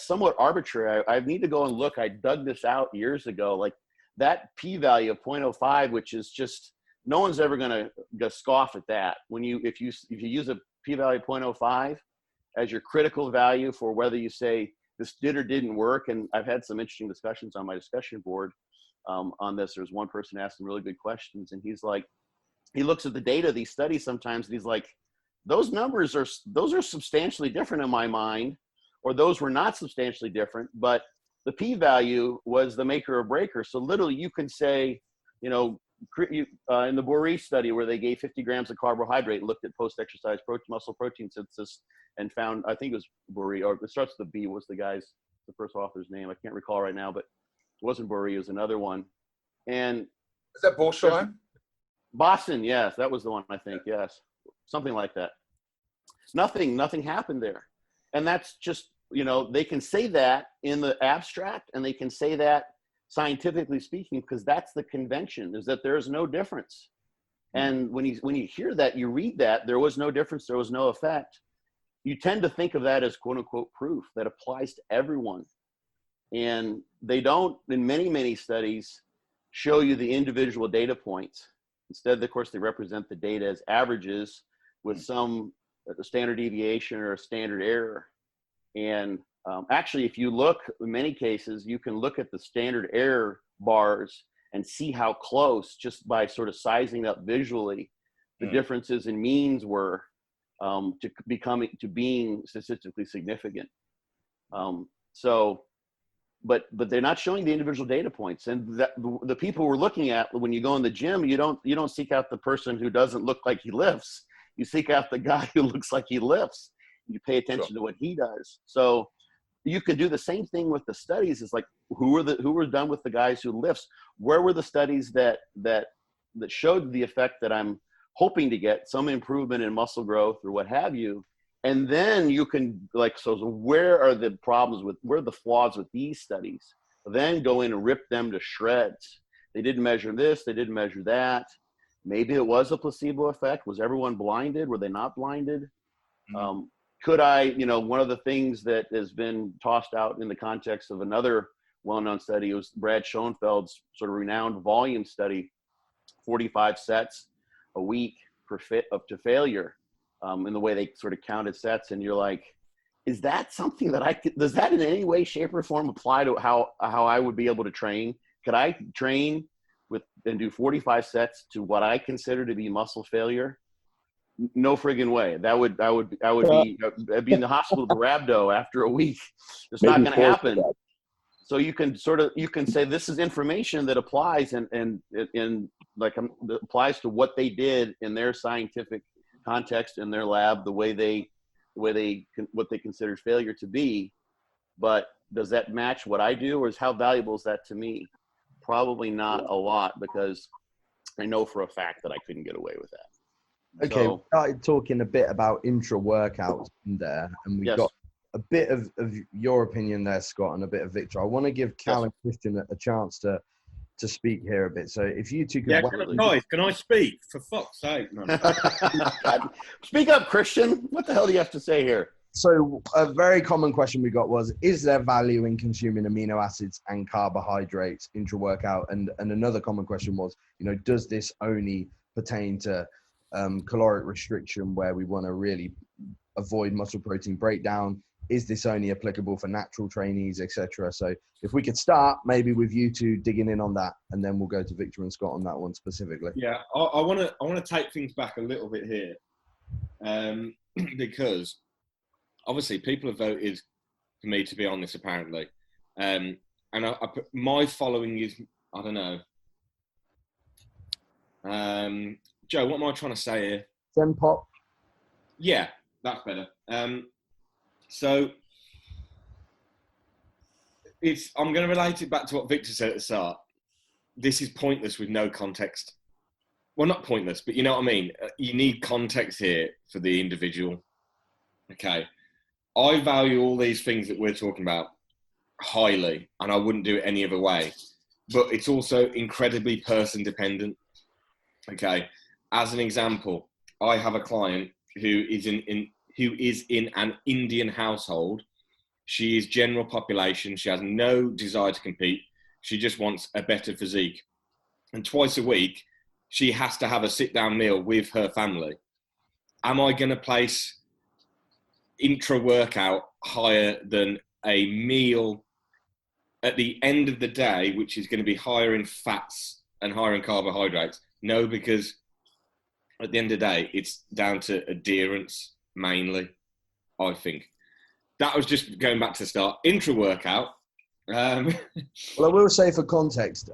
somewhat arbitrary. I need to go and look. I dug this out years ago, like that p-value of 0.05, which is just, no one's ever going to scoff at that. If you use a p-value of 0.05 as your critical value for whether you say this did or didn't work, and I've had some interesting discussions on my discussion board on this. There's one person asking really good questions, and he's like, he looks at the data of these studies sometimes, and he's like, those numbers are substantially different in my mind, or those were not substantially different, but the p-value was the maker or breaker. So literally you can say, in the Boris study where they gave 50 grams of carbohydrate, looked at post-exercise muscle protein synthesis and found, I think it was Boris, or it starts with the B, was the first author's name. I can't recall right now, but it wasn't Boris, it was another one. And is that Borsheim? Boston, yes, that was the one, I think, yes. Something like that. Nothing happened there. And that's just, they can say that in the abstract, and they can say that scientifically speaking, because that's the convention, is that there is no difference. And when you hear that, you read that, there was no difference, there was no effect, you tend to think of that as quote unquote proof that applies to everyone. And they don't, in many, many studies, show you the individual data points. Instead, of course, they represent the data as averages with some standard deviation or a standard error. And actually, if you look, in many cases, you can look at the standard error bars and see how close, just by sort of sizing up visually, the differences in means were to being statistically significant. But they're not showing the individual data points. And the people we're looking at, when you go in the gym, you don't seek out the person who doesn't look like he lifts. You seek out the guy who looks like he lifts. You pay attention to what he does. So you can do the same thing with the studies. It's like, who were done with the guys who lifts? Where were the studies that showed the effect that I'm hoping to get, some improvement in muscle growth or what have you? And then you can, so where are the where are the flaws with these studies? Then go in and rip them to shreds. They didn't measure this, they didn't measure that. Maybe it was a placebo effect. Was everyone blinded? Were they not blinded? Could I, one of the things that has been tossed out in the context of another well-known study was Brad Schoenfeld's sort of renowned volume study, 45 sets a week up to failure, in the way they sort of counted sets. And you're like, is that something that does that in any way, shape, or form apply to how I would be able to train? Could I train and do 45 sets to what I consider to be muscle failure? No friggin' way. I'd be in the hospital with a rhabdo after a week. It's not going to happen. So you can say this is information that applies and applies to what they did in their scientific context in their lab, what they considered failure to be. But does that match what I do, or how valuable is that to me? Probably not a lot, because I know for a fact that I couldn't get away with that. Okay, So, we started talking a bit about intra-workouts in there, and we got a bit of your opinion there, Scott, and a bit of Victor. I want to give Cal and Christian a chance to speak here a bit. So if you two could... Can I speak? For fuck's sake, man. Speak up, Christian. What the hell do you have to say here? So a very common question we got was, is there value in consuming amino acids and carbohydrates intra-workout? And another common question was, does this only pertain to caloric restriction, where we want to really avoid muscle protein breakdown? is this only applicable for natural trainees, etc.? So if we could start maybe with you two digging in on that, and then we'll go to Victor and Scott on that one specifically. Yeah, I want to take things back a little bit here, because obviously people have voted for me to be on this apparently, and my following is, I don't know. Joe, what am I trying to say here? Gen pop. Yeah, that's better. So I'm going to relate it back to what Victor said at the start. This is pointless with no context. Well, not pointless, but you know what I mean? You need context here for the individual. Okay. I value all these things that we're talking about highly, and I wouldn't do it any other way. But it's also incredibly person dependent. Okay. As an example, I have a client who is in an Indian household. She is general population. She has no desire to compete. She just wants a better physique. And twice a week, she has to have a sit-down meal with her family. Am I going to place intra-workout higher than a meal at the end of the day, which is going to be higher in fats and higher in carbohydrates? No, because at the end of the day, it's down to adherence mainly, I think. That was just going back to the start. Intra-workout. Well, I will say for context,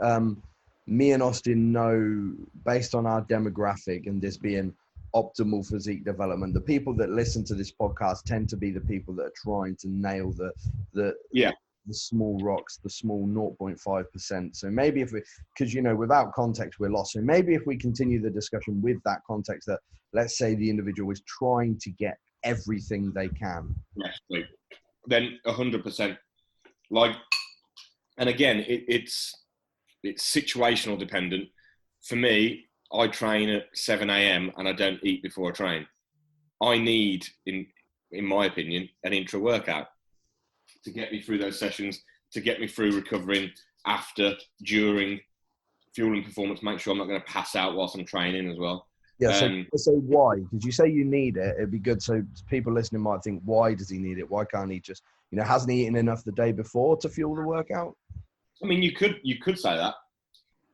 me and Austin know, based on our demographic and this being optimal physique development, the people that listen to this podcast tend to be the people that are trying to nail the small rocks, the small 0.5%. So maybe if because, without context, we're lost. So maybe if we continue the discussion with that context, that let's say the individual is trying to get everything they can. Yes, then 100%. And again, it's situational dependent. For me, I train at 7 a.m. and I don't eat before I train. I need, in my opinion, an intra-workout to get me through those sessions, to get me through recovering after, during, fuel and performance, make sure I'm not going to pass out whilst I'm training as well. Yeah, so why? Did you say you need it? It'd be good so people listening might think, why does he need it? Why can't he just, hasn't he eaten enough the day before to fuel the workout? I mean, you could say that.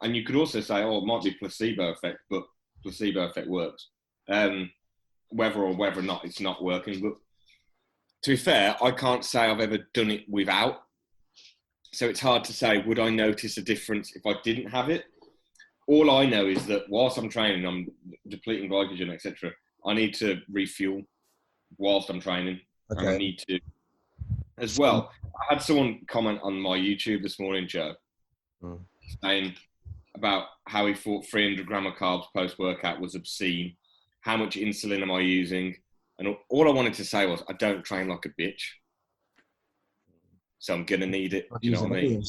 And you could also say, it might be placebo effect, but placebo effect works. Whether or not it's not working. But to be fair, I can't say I've ever done it without. So it's hard to say, would I notice a difference if I didn't have it? All I know is that whilst I'm training, I'm depleting glycogen, etc. I need to refuel whilst I'm training. Okay. And I need to, as well. I had someone comment on my YouTube this morning, Joe, saying about how he thought 300 gram of carbs post-workout was obscene. How much insulin am I using? And all I wanted to say was, I don't train like a bitch. So I'm going to need it. Do you know what I mean?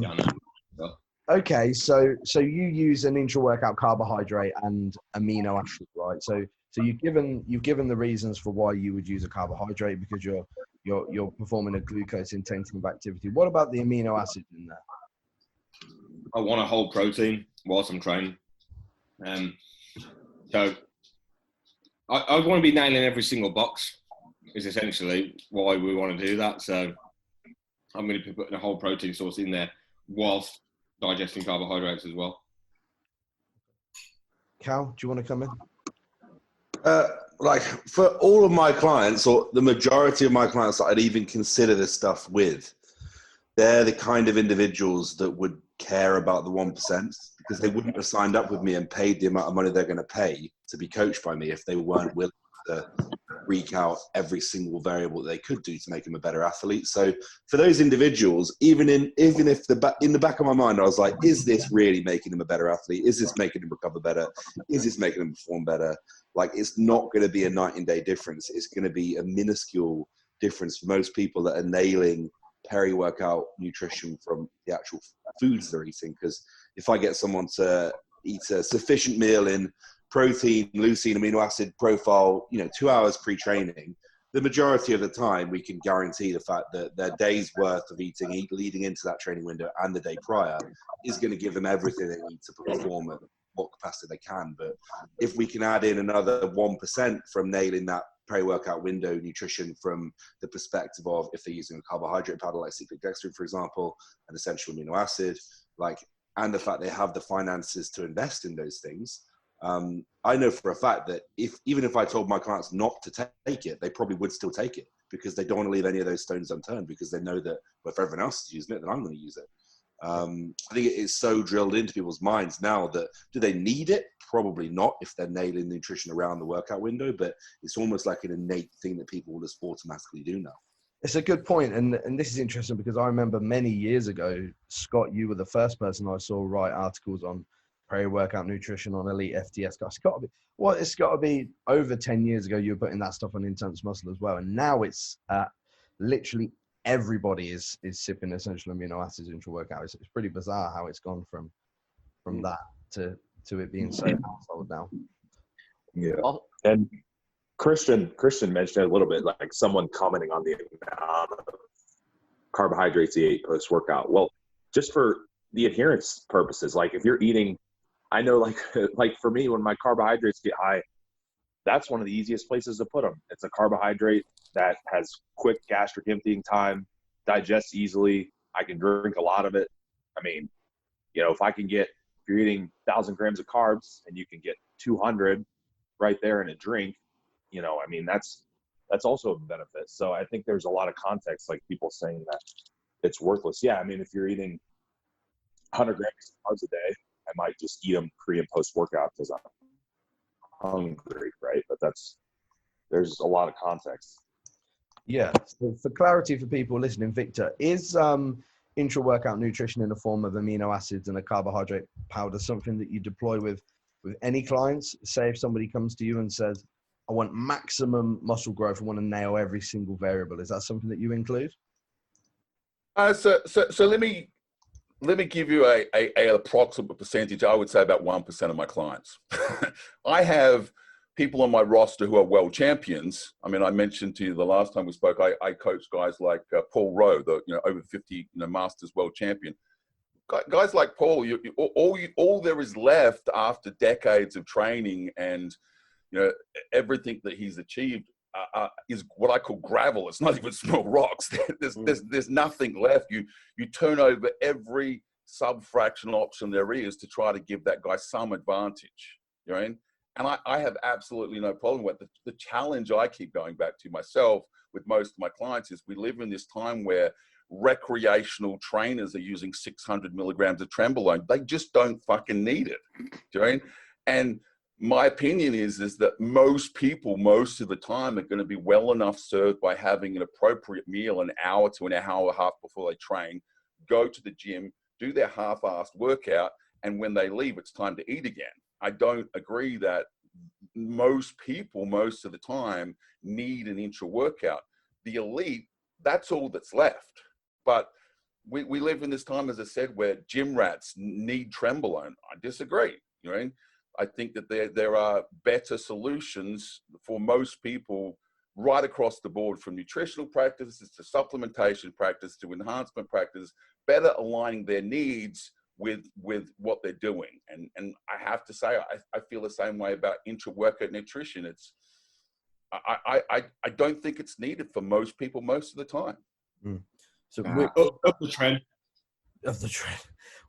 Yeah, I know. Okay, so you use an intra-workout carbohydrate and amino acid, right? So you've given the reasons for why you would use a carbohydrate, because you're performing a glucose intensive activity. What about the amino acid in there? I want a whole protein whilst I'm training. So I want to be nailing every single box is essentially why we want to do that. So I'm going to be putting a whole protein source in there whilst digesting carbohydrates as well. Cal, do you want to come in? For all of my clients, or the majority of my clients that I'd even consider this stuff with, they're the kind of individuals that would care about the 1%, because they wouldn't have signed up with me and paid the amount of money they're going to pay to be coached by me if they weren't willing to wreak out every single variable that they could do to make them a better athlete. So for those individuals, even if in the back of my mind, I was like, is this really making them a better athlete? Is this making them recover better? Is this making them perform better? Like, it's not going to be a night and day difference. It's going to be a minuscule difference for most people that are nailing peri-workout nutrition from the actual foods they're eating. Because if I get someone to eat a sufficient meal in protein, leucine, amino acid profile, 2 hours pre-training, the majority of the time we can guarantee the fact that their day's worth of eating leading into that training window and the day prior is going to give them everything they need to perform at what capacity they can. But if we can add in another 1% from nailing that pre-workout window nutrition from the perspective of if they're using a carbohydrate powder like cyclic dextrin, for example, an essential amino acid, like, and the fact they have the finances to invest in those things. I know for a fact that even if I told my clients not to take it, they probably would still take it because they don't want to leave any of those stones unturned, because they know that, well, if everyone else is using it, then I'm going to use it. I think it is so drilled into people's minds now that, do they need it? Probably not if they're nailing nutrition around the workout window, but it's almost like an innate thing that people will just automatically do now. It's a good point, and this is interesting because I remember many years ago, Scott, you were the first person I saw write articles on pre-workout nutrition on Elite FTS. It's got to be over 10 years ago you were putting that stuff on Intense Muscle as well, and now it's literally everybody is sipping essential amino acids intra-workout. It's pretty bizarre how it's gone from that to it being so household now. Yeah, and Christian mentioned it a little bit, like someone commenting on the amount of carbohydrates he ate post-workout. Well, just for the adherence purposes, like if you're eating, I know like for me, when my carbohydrates get high, that's one of the easiest places to put them. It's a carbohydrate that has quick gastric emptying time, digests easily. I can drink a lot of it. I mean, if you're eating 1,000 grams of carbs and you can get 200 right there in a drink, I mean, that's also a benefit. So I think there's a lot of context, like people saying that it's worthless. Yeah, I mean, if you're eating 100 grams of carbs a day, I might just eat them pre and post workout because I'm hungry, right? But there's a lot of context. Yeah. So for clarity for people listening, Victor, is intra-workout nutrition in the form of amino acids and a carbohydrate powder something that you deploy with any clients? Say if somebody comes to you and says, I want maximum muscle growth, I want to nail every single variable. Is that something that you include? So let me give you a approximate percentage. I would say about 1% of my clients. I have people on my roster who are world champions. I mean, I mentioned to you the last time we spoke, I coach guys like Paul Rowe, the over 50 Masters world champion. Guys like Paul, all there is left after decades of training and everything that he's achieved is what I call gravel. It's not even small rocks. There's nothing left. You turn over every sub-fractional option there is to try to give that guy some advantage. You know what I mean? And I have absolutely no problem with it. The challenge I keep going back to myself with most of my clients is we live in this time where recreational trainers are using 600 milligrams of trenbolone. They just don't fucking need it. Do you know what I mean? And my opinion is that most people, most of the time, are going to be well enough served by having an appropriate meal an hour to an hour and a half before they train, go to the gym, do their half-assed workout, and when they leave, it's time to eat again. I don't agree that most people, most of the time, need an intra-workout. The elite, that's all that's left. But we live in this time, as I said, where gym rats need trenbolone. I disagree. You know, I think that there are better solutions for most people right across the board, from nutritional practices to supplementation practice to enhancement practice, better aligning their needs with what they're doing. And I have to say, I feel the same way about intra-workout nutrition. I don't think it's needed for most people most of the time. So of the trend.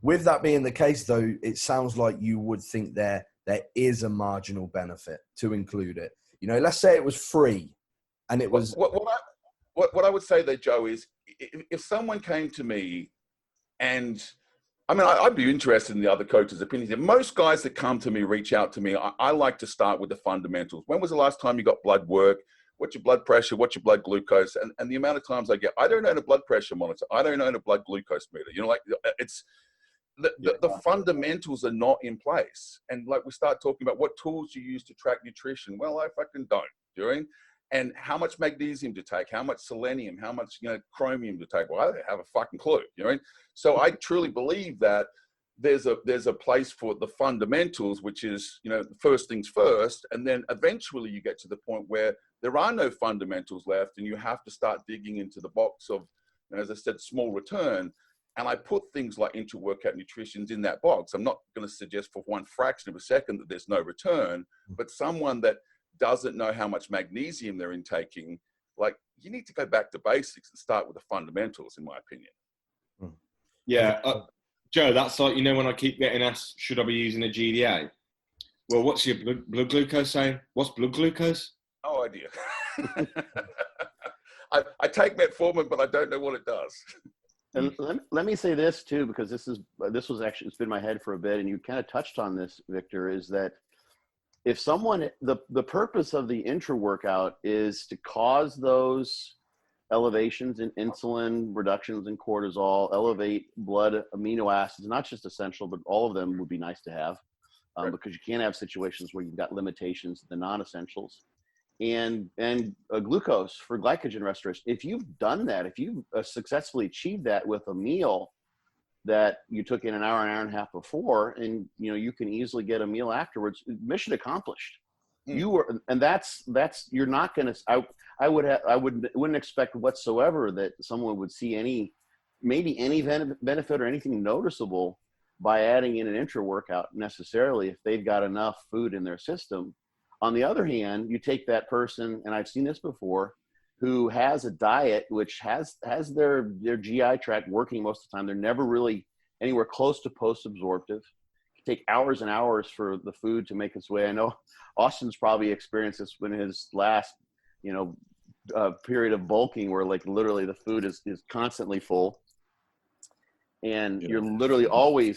With that being the case, though, it sounds like you would think there is a marginal benefit to include it. Let's say it was free, and it was. What I would say there, Joe, is if someone came to me, and I mean, I'd be interested in the other coaches' opinions. Most guys that come to me, reach out to me, I like to start with the fundamentals. When was the last time you got blood work? What's your blood pressure? What's your blood glucose? And the amount of times I get, I don't own a blood pressure monitor. I don't own a blood glucose meter. It's the fundamentals are not in place. And like we start talking about what tools you use to track nutrition. Well, I fucking don't. Doing. And how much magnesium to take, how much selenium, how much chromium to take. Well, I don't have a fucking clue. So I truly believe that there's a place for the fundamentals, which is first things first, and then eventually you get to the point where there are no fundamentals left, and you have to start digging into the box of, as I said, small return. And I put things like intra-workout nutrition in that box. I'm not going to suggest for one fraction of a second that there's no return, but someone that doesn't know how much magnesium they're intaking, like, you need to go back to basics and start with the fundamentals, in my opinion. Yeah, Joe, that's like, when I keep getting asked, should I be using a GDA? Well, what's your blood glucose saying? What's blood glucose? No idea. I take metformin, but I don't know what it does. And let me say this too, because this was actually, it's been in my head for a bit, and you kind of touched on this, Victor, is that if someone, the purpose of the intra workout is to cause those elevations in insulin, reductions in cortisol, elevate blood amino acids, not just essential, but all of them would be nice to have, because you can't have situations where you've got limitations, the non-essentials, and glucose for glycogen restoration. If you've done that, if you've successfully achieved that with a meal that you took in an hour and a half before, and you can easily get a meal afterwards, mission accomplished. You were, and that's you're not going to. I wouldn't expect whatsoever that someone would see any benefit or anything noticeable by adding in an intra workout necessarily if they've got enough food in their system. On the other hand, you take that person, and I've seen this before, who has a diet which has their GI tract working most of the time. They're never really anywhere close to post-absorptive. Take hours and hours for the food to make its way. I know Austin's probably experienced this in his last, period of bulking, where like literally the food is constantly full, and you're literally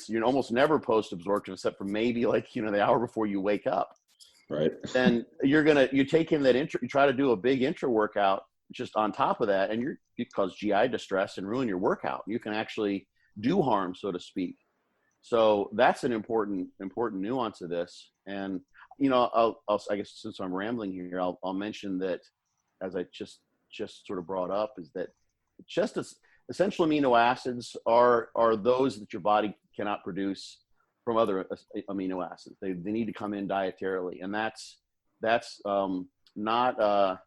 you're almost never post-absorptive except for maybe the hour before you wake up. Right. And you take in that you try to do a big intra workout just on top of that, and you cause GI distress and ruin your workout. You can actually do harm, so to speak. So that's an important nuance of this. And, I guess since I'm rambling here, I'll mention that, as I just sort of brought up, is that just as essential amino acids are those that your body cannot produce from other amino acids. They need to come in dietarily. And that's not,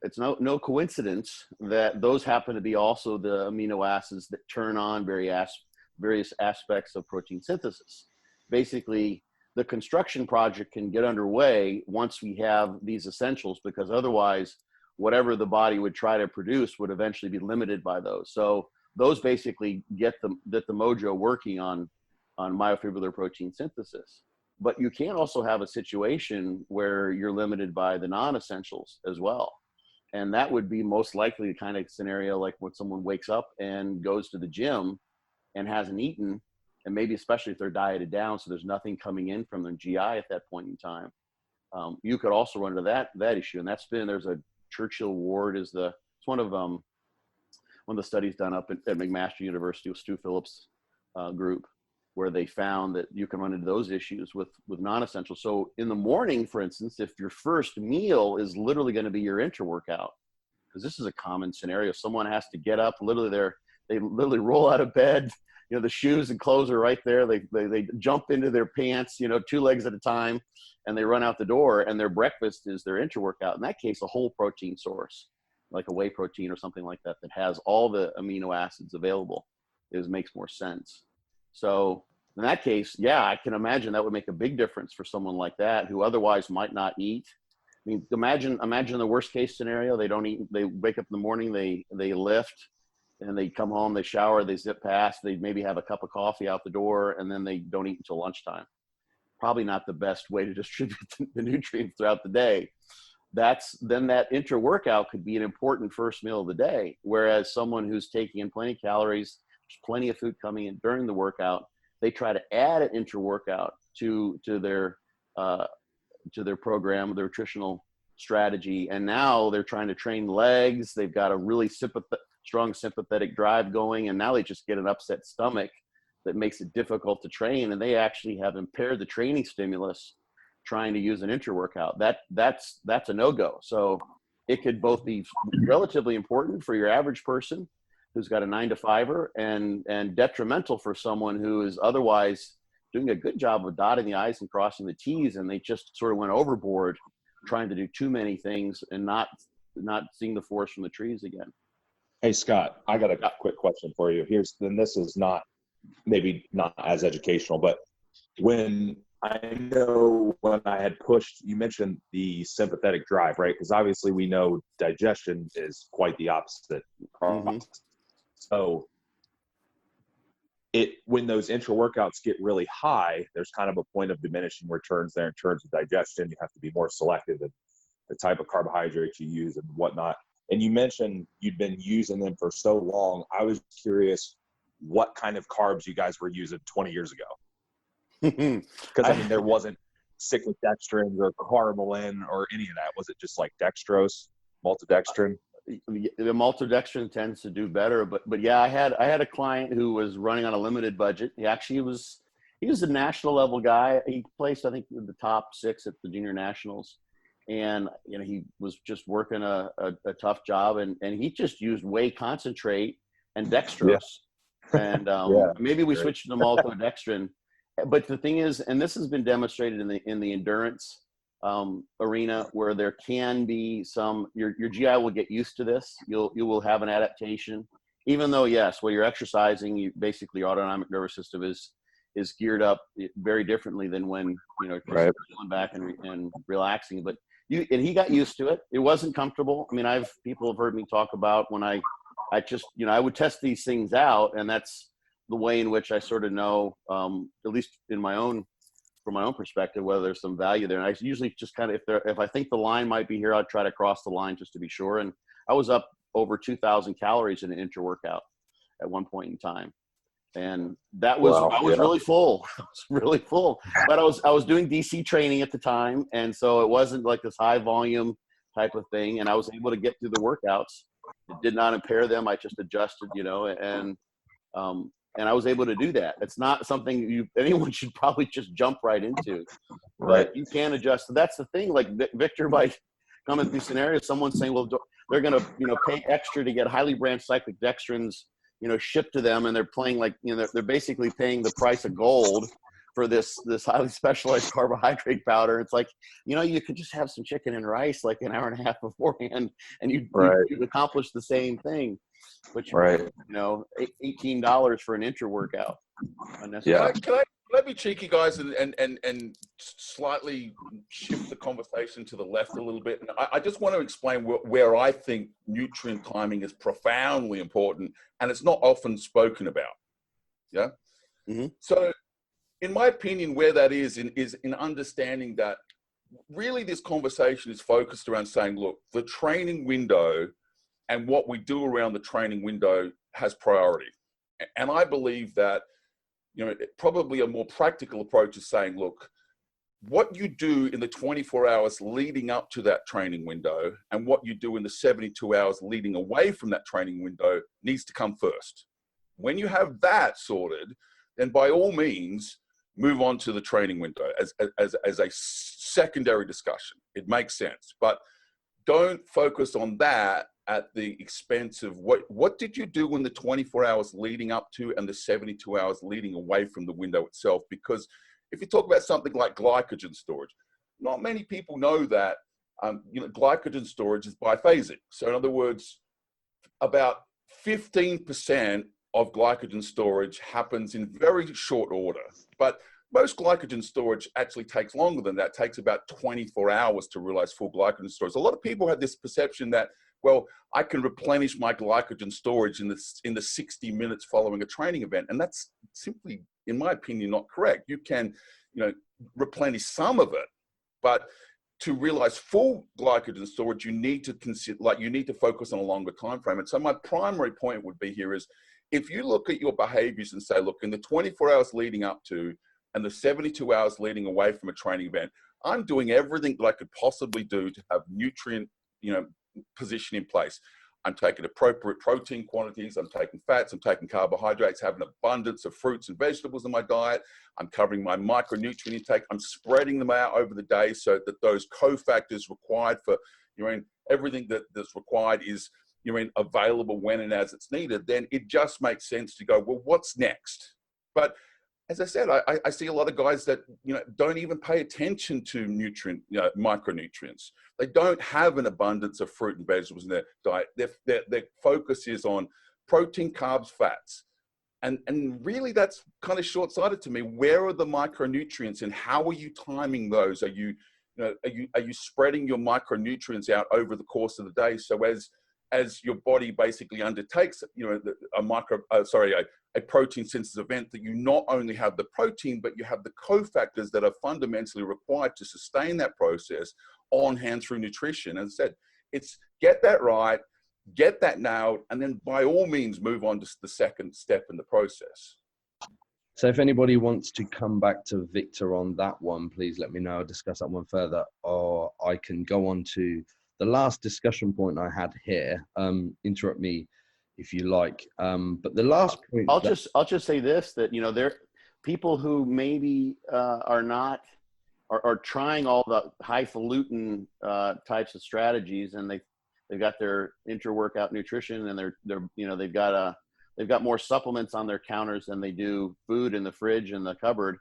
it's no coincidence that those happen to be also the amino acids that turn on various aspects of protein synthesis. Basically, the construction project can get underway once we have these essentials, because otherwise, whatever the body would try to produce would eventually be limited by those. So those basically get the mojo working on myofibrillar protein synthesis. But you can also have a situation where you're limited by the non-essentials as well. And that would be most likely the kind of scenario like when someone wakes up and goes to the gym and hasn't eaten, and maybe especially if they're dieted down, so there's nothing coming in from their GI at that point in time. You could also run into that issue, and there's a Churchill Ward it's one of the studies done up at McMaster University with Stu Phillips' group, where they found that you can run into those issues with non-essential. So in the morning, for instance, if your first meal is literally going to be your intra workout, because this is a common scenario, someone has to get up, they literally roll out of bed, the shoes and clothes are right there. They jump into their pants, 2 legs at a time, and they run out the door, and their breakfast is their intra workout. In that case, a whole protein source, like a whey protein or something like that has all the amino acids available, makes more sense. So in that case, yeah, I can imagine that would make a big difference for someone like that who otherwise might not eat. I mean, imagine the worst case scenario. They don't eat. They wake up in the morning, they lift, and they come home, they shower, they zip past, they maybe have a cup of coffee out the door, and then they don't eat until lunchtime. Probably not the best way to distribute the nutrients throughout the day. Then that intra workout could be an important first meal of the day. Whereas someone who's taking in plenty of calories, there's plenty of food coming in during the workout, they try to add an intra workout to their program, their nutritional strategy. And now they're trying to train legs. They've got a really strong sympathetic drive going. And now they just get an upset stomach that makes it difficult to train. And they actually have impaired the training stimulus trying to use an intra workout. That's a no-go. So it could both be relatively important for your average person who's got a 9-to-5er and detrimental for someone who is otherwise doing a good job of dotting the I's and crossing the T's, and they just sort of went overboard trying to do too many things and not seeing the forest from the trees again. Hey, Scott, I got a quick question for you. This is maybe not as educational, but when I know when I had pushed, you mentioned the sympathetic drive, right? Because obviously we know digestion is quite the opposite. Mm-hmm. So when those intra workouts get really high, there's kind of a point of diminishing returns there in terms of digestion. You have to be more selective in the type of carbohydrates you use and whatnot. And you mentioned you'd been using them for so long. I was curious what kind of carbs you guys were using 20 years ago. Because I mean, there wasn't cyclic dextrins or carbolin or any of that. Was it just like dextrose, maltodextrin? The maltodextrin tends to do better, but yeah, I had a client who was running on a limited budget. He was a national level guy. He placed, I think, in the top 6 at the junior nationals, and he was just working a tough job, and he just used whey concentrate and dextrose, and maybe we switched to maltodextrin. But the thing is, and this has been demonstrated in the endurance arena, where there can be some, your GI will get used to this. You will have an adaptation, even though, yes, while you're exercising, you basically your autonomic nervous system is geared up very differently than when just going back and relaxing. But he got used to it. It wasn't comfortable. I mean, people have heard me talk about when I just I would test these things out, and that's the way in which I sort of know, at least from my own perspective, whether there's some value there. And I usually just kind of, if I think the line might be here, I'd try to cross the line just to be sure. And I was up over 2,000 calories in an intra workout at one point in time. And that was, I was really full. I was really full, but I was doing DC training at the time. And so it wasn't like this high volume type of thing. And I was able to get through the workouts. It did not impair them. I just adjusted, and I was able to do that. It's not something anyone should probably just jump right into, but you can adjust. So that's the thing. Like Victor might come in these scenarios, someone's saying, well, they're going to, pay extra to get highly branched cyclic dextrins, shipped to them. And they're playing like, they're basically paying the price of gold for this highly specialized carbohydrate powder. It's like, you could just have some chicken and rice like an hour and a half beforehand, and you'd accomplish the same thing. But $18 for an intra workout. Can I be cheeky, guys, and slightly shift the conversation to the left a little bit? And I just want to explain where I think nutrient timing is profoundly important, and it's not often spoken about. Yeah. Mm-hmm. So, in my opinion, where that is in understanding that really this conversation is focused around saying, look, the training window and what we do around the training window has priority. And I believe that, probably a more practical approach is saying, look, what you do in the 24 hours leading up to that training window and what you do in the 72 hours leading away from that training window needs to come first. When you have that sorted, then by all means, move on to the training window as a secondary discussion. It makes sense, but don't focus on that at the expense of what did you do in the 24 hours leading up to and the 72 hours leading away from the window itself. Because if you talk about something like glycogen storage, not many people know that glycogen storage is biphasic. So in other words, about 15% of glycogen storage happens in very short order, but most glycogen storage actually takes longer than that. It takes about 24 hours to realize full glycogen storage. A lot of people have this perception that, well, I can replenish my glycogen storage in the 60 minutes following a training event. And that's simply, in my opinion, not correct. You can, replenish some of it, but to realize full glycogen storage, you need to consider, you need to focus on a longer time frame. And so my primary point would be here is, if you look at your behaviors and say, look, in the 24 hours leading up to and the 72 hours leading away from a training event, I'm doing everything that I could possibly do to have nutrient, position in place. I'm taking appropriate protein quantities. I'm taking fats. I'm taking carbohydrates, have an abundance of fruits and vegetables in my diet. I'm covering my micronutrient intake. I'm spreading them out over the day so that those cofactors required for everything that's required is available when and as it's needed. Then it just makes sense to go, well, what's next? But as I said, I see a lot of guys that don't even pay attention to micronutrients. They don't have an abundance of fruit and vegetables in their diet. Their focus is on protein, carbs, fats. And really, that's kind of short-sighted to me. Where are the micronutrients, and how are you timing those? Are you spreading your micronutrients out over the course of the day? So as your body basically undertakes, a protein synthesis event, that you not only have the protein, but you have the cofactors that are fundamentally required to sustain that process on hand through nutrition. As I said, it's get that right, get that nailed, and then by all means move on to the second step in the process. So if anybody wants to come back to Victor on that one, please let me know. I'll discuss that one further, or I can go on to the last discussion point I had here. Interrupt me if you like. But the last point, I'll just say this, that, there people who maybe are trying all the highfalutin types of strategies, and they've got their intra-workout nutrition, and they've got more supplements on their counters than they do food in the fridge and the cupboard.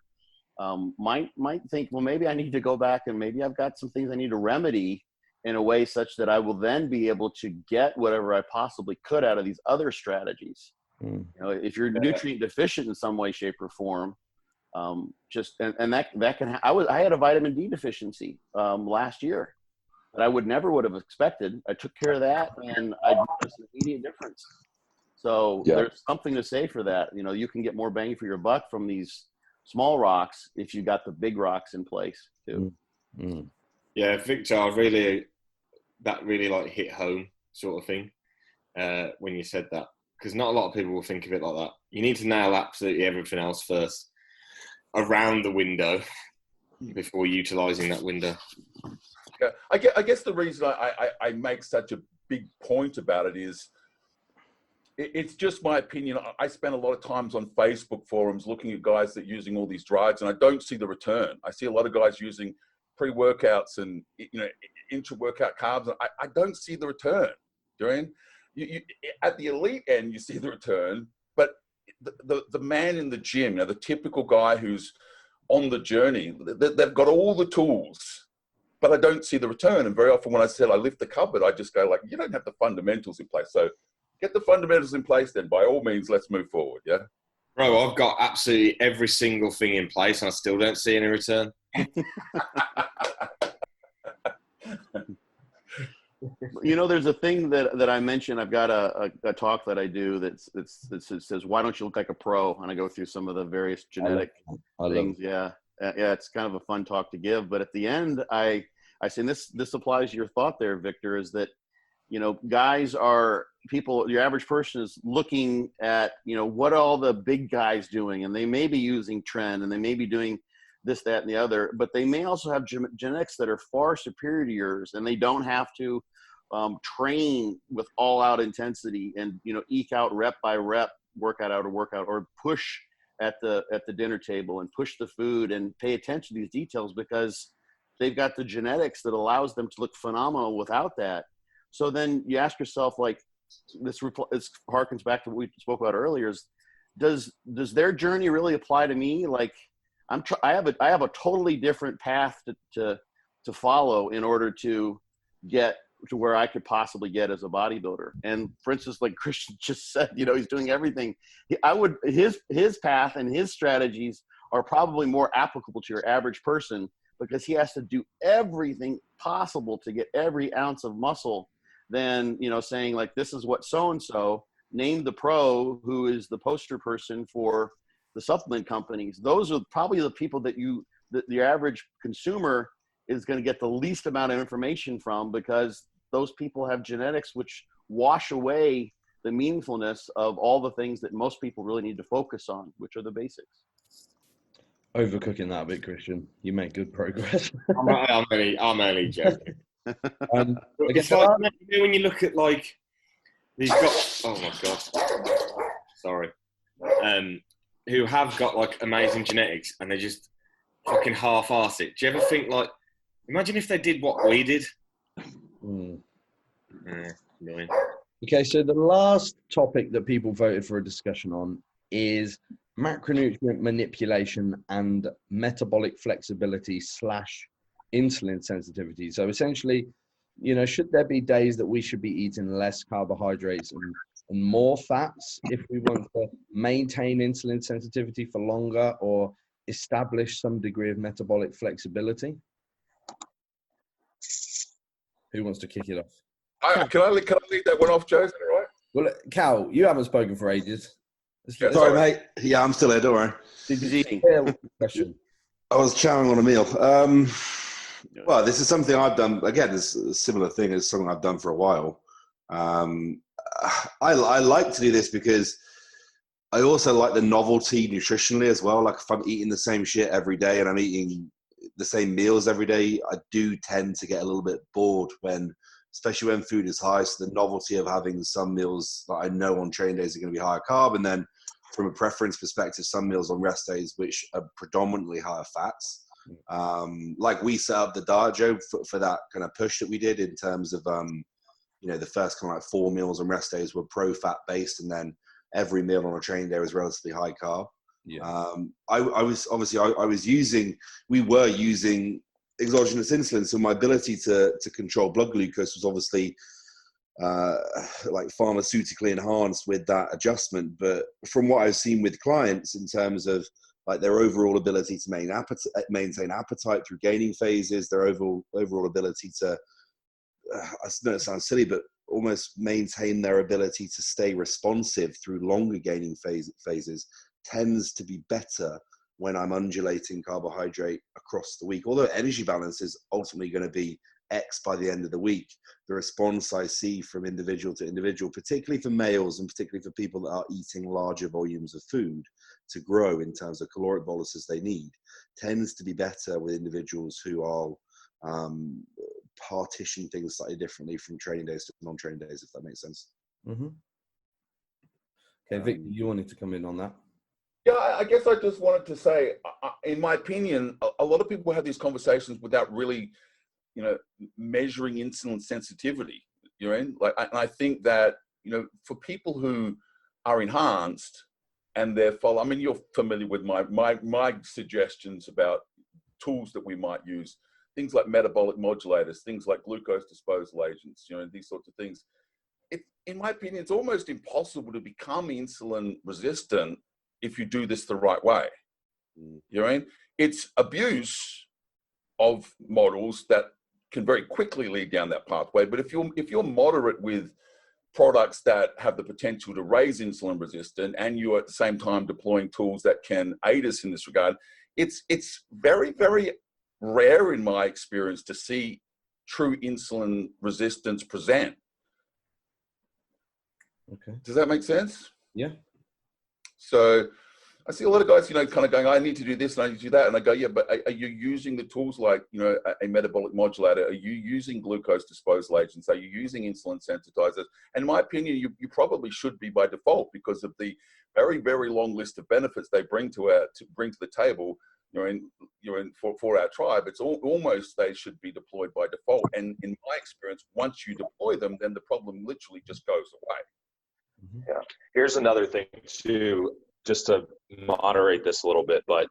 Might think, well, maybe I need to go back, and maybe I've got some things I need to remedy in a way such that I will then be able to get whatever I possibly could out of these other strategies. If you're nutrient deficient in some way, shape, or form, that can. I had a vitamin D deficiency last year that I would have expected. I took care of that, and I noticed an immediate difference. So there's something to say for that. You can get more bang for your buck from these small rocks if you got the big rocks in place too. Yeah, Victor, that really like hit home sort of thing when you said that, because not a lot of people will think of it like that. You need to nail absolutely everything else first around the window before utilizing that window. Yeah, I guess the reason I make such a big point about it is, it's just my opinion. I spend a lot of times on Facebook forums looking at guys that are using all these drugs, and I don't see the return. I see a lot of guys using pre-workouts and intra-workout carbs, and I don't see the return. You at the elite end, you see the return, but the man in the gym, the typical guy who's on the journey, they've got all the tools, but I don't see the return. And very often when I said I lift the cupboard, I just go like, you don't have the fundamentals in place. So get the fundamentals in place, then by all means, let's move forward. Yeah. Bro, I've got absolutely every single thing in place and I still don't see any return. There's a thing that I mentioned. I've got a talk that I do that says, why don't you look like a pro? And I go through some of the various genetic things. Yeah. It's kind of a fun talk to give. But at the end, I say, and this applies to your thought there, Victor, is that, guys are people, your average person is looking at, what are all the big guys doing? And they may be using trend, and they may be doing this, that, and the other, but they may also have genetics that are far superior to yours, and they don't have to train with all out intensity and, eke out rep by rep, workout out of workout, or push at the dinner table and push the food and pay attention to these details, because they've got the genetics that allows them to look phenomenal without that. So then you ask yourself, like, this harkens back to what we spoke about earlier, is does their journey really apply to me? Like, I have a totally different path to follow in order to get to where I could possibly get as a bodybuilder. And for instance, like Christian just said, he's doing everything. His path and his strategies are probably more applicable to your average person, because he has to do everything possible to get every ounce of muscle. Then, saying like, this is what so-and-so named the pro who is the poster person for the supplement companies. Those are probably the people that the average consumer is going to get the least amount of information from, because those people have genetics which wash away the meaningfulness of all the things that most people really need to focus on, which are the basics. Overcooking that a bit, Christian. You make good progress. I'm only joking. It's like when you look at like these guys, oh my god, sorry, who have got like amazing genetics and they just fucking half-arse it. Do you ever think like, imagine if they did what we did? Annoying. Okay, so the last topic that people voted for a discussion on is macronutrient manipulation and metabolic flexibility / insulin sensitivity. So essentially, should there be days that we should be eating less carbohydrates and and more fats if we want to maintain insulin sensitivity for longer or establish some degree of metabolic flexibility? Who wants to kick it off? Can I lead that one off, Joe? Is that all right? Well, Cal, you haven't spoken for ages. Yeah, Sorry, mate. Yeah, I'm still here. Don't worry. Did He's you eating. hear the question? I was chowing on a meal. Well, this is something I've done. Again, it's a similar thing as something I've done for a while. I like to do this because I also like the novelty nutritionally as well. Like if I'm eating the same shit every day and I'm eating the same meals every day, I do tend to get a little bit bored especially when food is high. So the novelty of having some meals that I know on training days are going to be higher carb, and then from a preference perspective, some meals on rest days which are predominantly higher fats. Like we set up the diet, Joe, for that kind of push that we did in terms of the first kind of like 4 meals on rest days were pro-fat based, and then every meal on a training day was relatively high carb. Yeah. We were using exogenous insulin, so my ability to control blood glucose was obviously like pharmaceutically enhanced with that adjustment. But from what I've seen with clients in terms of like their overall ability to maintain appetite through gaining phases, their overall ability to, I know it sounds silly, but almost maintain their ability to stay responsive through longer gaining phases tends to be better when I'm undulating carbohydrate across the week. Although energy balance is ultimately going to be X by the end of the week, the response I see from individual to individual, particularly for males and particularly for people that are eating larger volumes of food to grow in terms of caloric boluses they need, tends to be better with individuals who are partition things slightly differently from training days to non-training days, if that makes sense. Mm-hmm. Okay, Vic, you wanted to come in on that? Yeah, I guess I just wanted to say, in my opinion, a lot of people have these conversations without really, measuring insulin sensitivity. And I think that, for people who are enhanced and I mean, you're familiar with my suggestions about tools that we might use, things like metabolic modulators, things like glucose disposal agents, these sorts of things. In my opinion, it's almost impossible to become insulin resistant if you do this the right way. It's abuse of models that can very quickly lead down that pathway. But if you're moderate with products that have the potential to raise insulin resistance, and you're at the same time deploying tools that can aid us in this regard, it's very, very rare in my experience to see true insulin resistance present. Okay. Does that make sense? Yeah. So I see a lot of guys, kind of going, I need to do this and I need to do that. And I go, yeah, but are you using the tools like, a metabolic modulator? Are you using glucose disposal agents? Are you using insulin sensitizers? And in my opinion, you probably should be by default because of the very, very long list of benefits they bring to the table, for our tribe. It's almost they should be deployed by default. And in my experience, once you deploy them, then the problem literally just goes away. Yeah. Here's another thing too, just to moderate this a little bit, but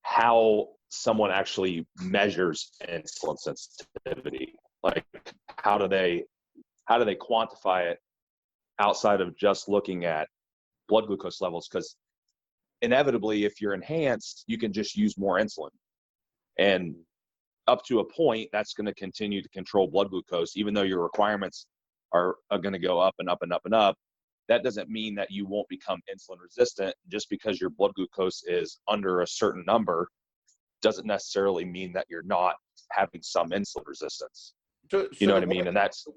how someone actually measures insulin sensitivity. Like how do they quantify it outside of just looking at blood glucose levels? Because inevitably, if you're enhanced, you can just use more insulin. And up to a point, that's going to continue to control blood glucose, even though your requirements are going to go up and up and up and up. That doesn't mean that you won't become insulin resistant. Just because your blood glucose is under a certain number doesn't necessarily mean that you're not having some insulin resistance. You know what I mean? And that's the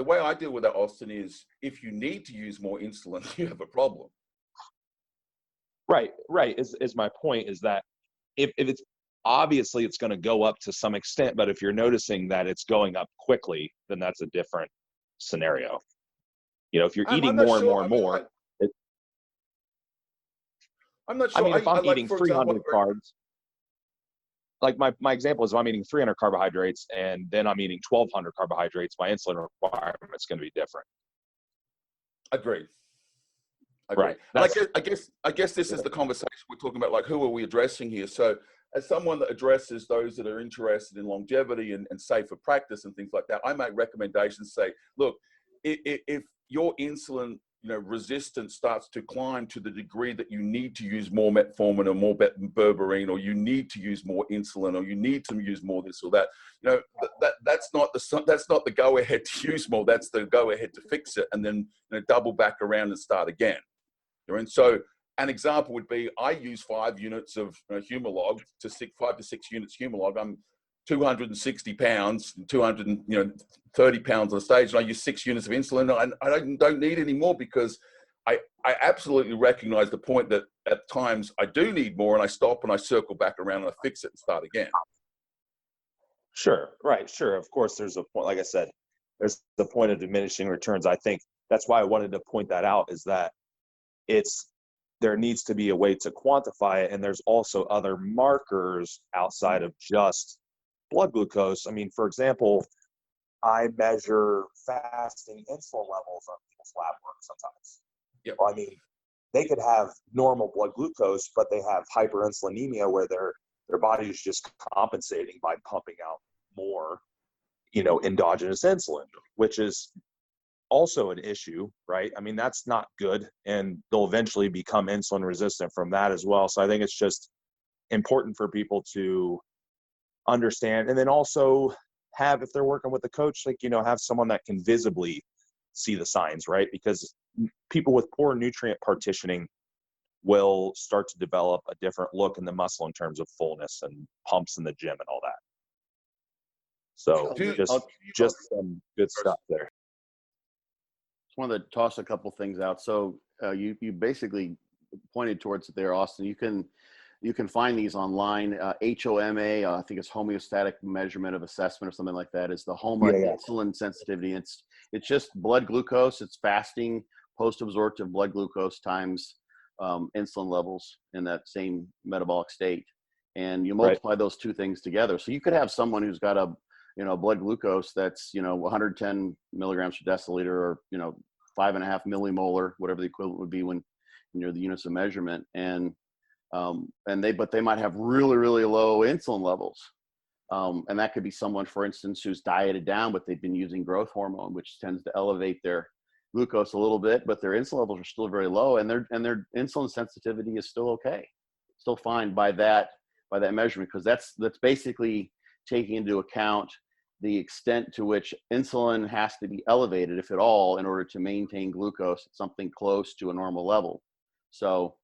way I deal with that, Austin, is if you need to use more insulin, you have a problem. Right. Is my point is that if it's obviously it's going to go up to some extent, but if you're noticing that it's going up quickly, then that's a different scenario. If you're eating more and more and more, I'm not sure. I mean, if I'm eating 300 carbs, like my example is if I'm eating 300 carbohydrates and then I'm eating 1,200 carbohydrates, my insulin requirement's going to be different. Agreed. Right. And I guess this is the conversation we're talking about. Like, who are we addressing here? So, as someone that addresses those that are interested in longevity and safer practice and things like that, I make recommendations. Say, look, if your insulin resistance starts to climb to the degree that you need to use more metformin or more berberine, or you need to use more insulin, or you need to use more this or that, that's not the go ahead to use more. That's the go ahead to fix it, and then double back around and start again. And so an example would be, I use 5 units of Humalog to 5 to 6 units Humalog. I'm 260 pounds, 230 pounds on the stage, and I use 6 units of insulin. I don't need any more, because I absolutely recognize the point that at times I do need more, and I stop and I circle back around and I fix it and start again. Sure, right, sure. Of course, there's a point, like I said, there's the point of diminishing returns. I think that's why I wanted to point that out, is that there needs to be a way to quantify it, and there's also other markers outside of just blood glucose. I mean, for example, I measure fasting insulin levels on people's lab work sometimes. Yep. I mean, they could have normal blood glucose, but they have hyperinsulinemia, where their body is just compensating by pumping out more, endogenous insulin, which is also an issue, right? I mean, that's not good, and they'll eventually become insulin resistant from that as well. So I think it's just important for people to understand, and then also have, if they're working with a coach, have someone that can visibly see the signs, right? Because people with poor nutrient partitioning will start to develop a different look in the muscle in terms of fullness and pumps in the gym and all that. So just some good stuff there. Just wanted to toss a couple things out. So you basically pointed towards it there, Austin. You can find these online. HOMA, I think it's homeostatic measurement of assessment or something like that, is the HOMA insulin sensitivity. It's just blood glucose. It's fasting post-absorptive blood glucose times insulin levels in that same metabolic state. And you multiply those two things together. So you could have someone who's got a blood glucose that's 110 milligrams per deciliter, or 5.5 millimolar, whatever the equivalent would be when the units of measurement, but they might have really, really low insulin levels. And that could be someone, for instance, who's dieted down, but they've been using growth hormone, which tends to elevate their glucose a little bit, but their insulin levels are still very low, and their insulin sensitivity is still okay, still fine by that measurement, because that's basically taking into account the extent to which insulin has to be elevated, if at all, in order to maintain glucose at something close to a normal level. So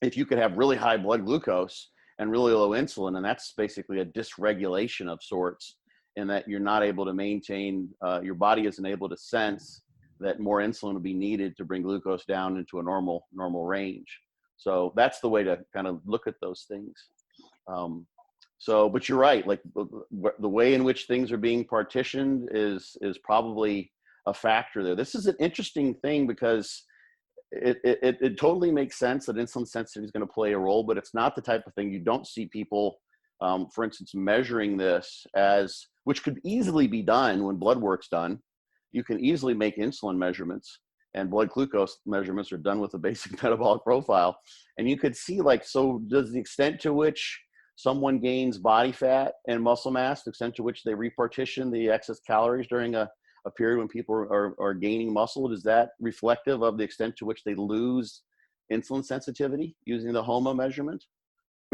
if you could have really high blood glucose and really low insulin, and that's basically a dysregulation of sorts, in that you're not able to maintain, your body isn't able to sense that more insulin would be needed to bring glucose down into a normal range. So that's the way to kind of look at those things. But you're right, like the way in which things are being partitioned is probably a factor there. This is an interesting thing, because it totally makes sense that insulin sensitivity is going to play a role, but it's not the type of thing you don't see people, for instance, measuring this as, which could easily be done when blood work's done. You can easily make insulin measurements, and blood glucose measurements are done with a basic metabolic profile. And you could see, so does the extent to which someone gains body fat and muscle mass, the extent to which they repartition the excess calories during a period when people are gaining muscle, is that reflective of the extent to which they lose insulin sensitivity using the HOMA measurement?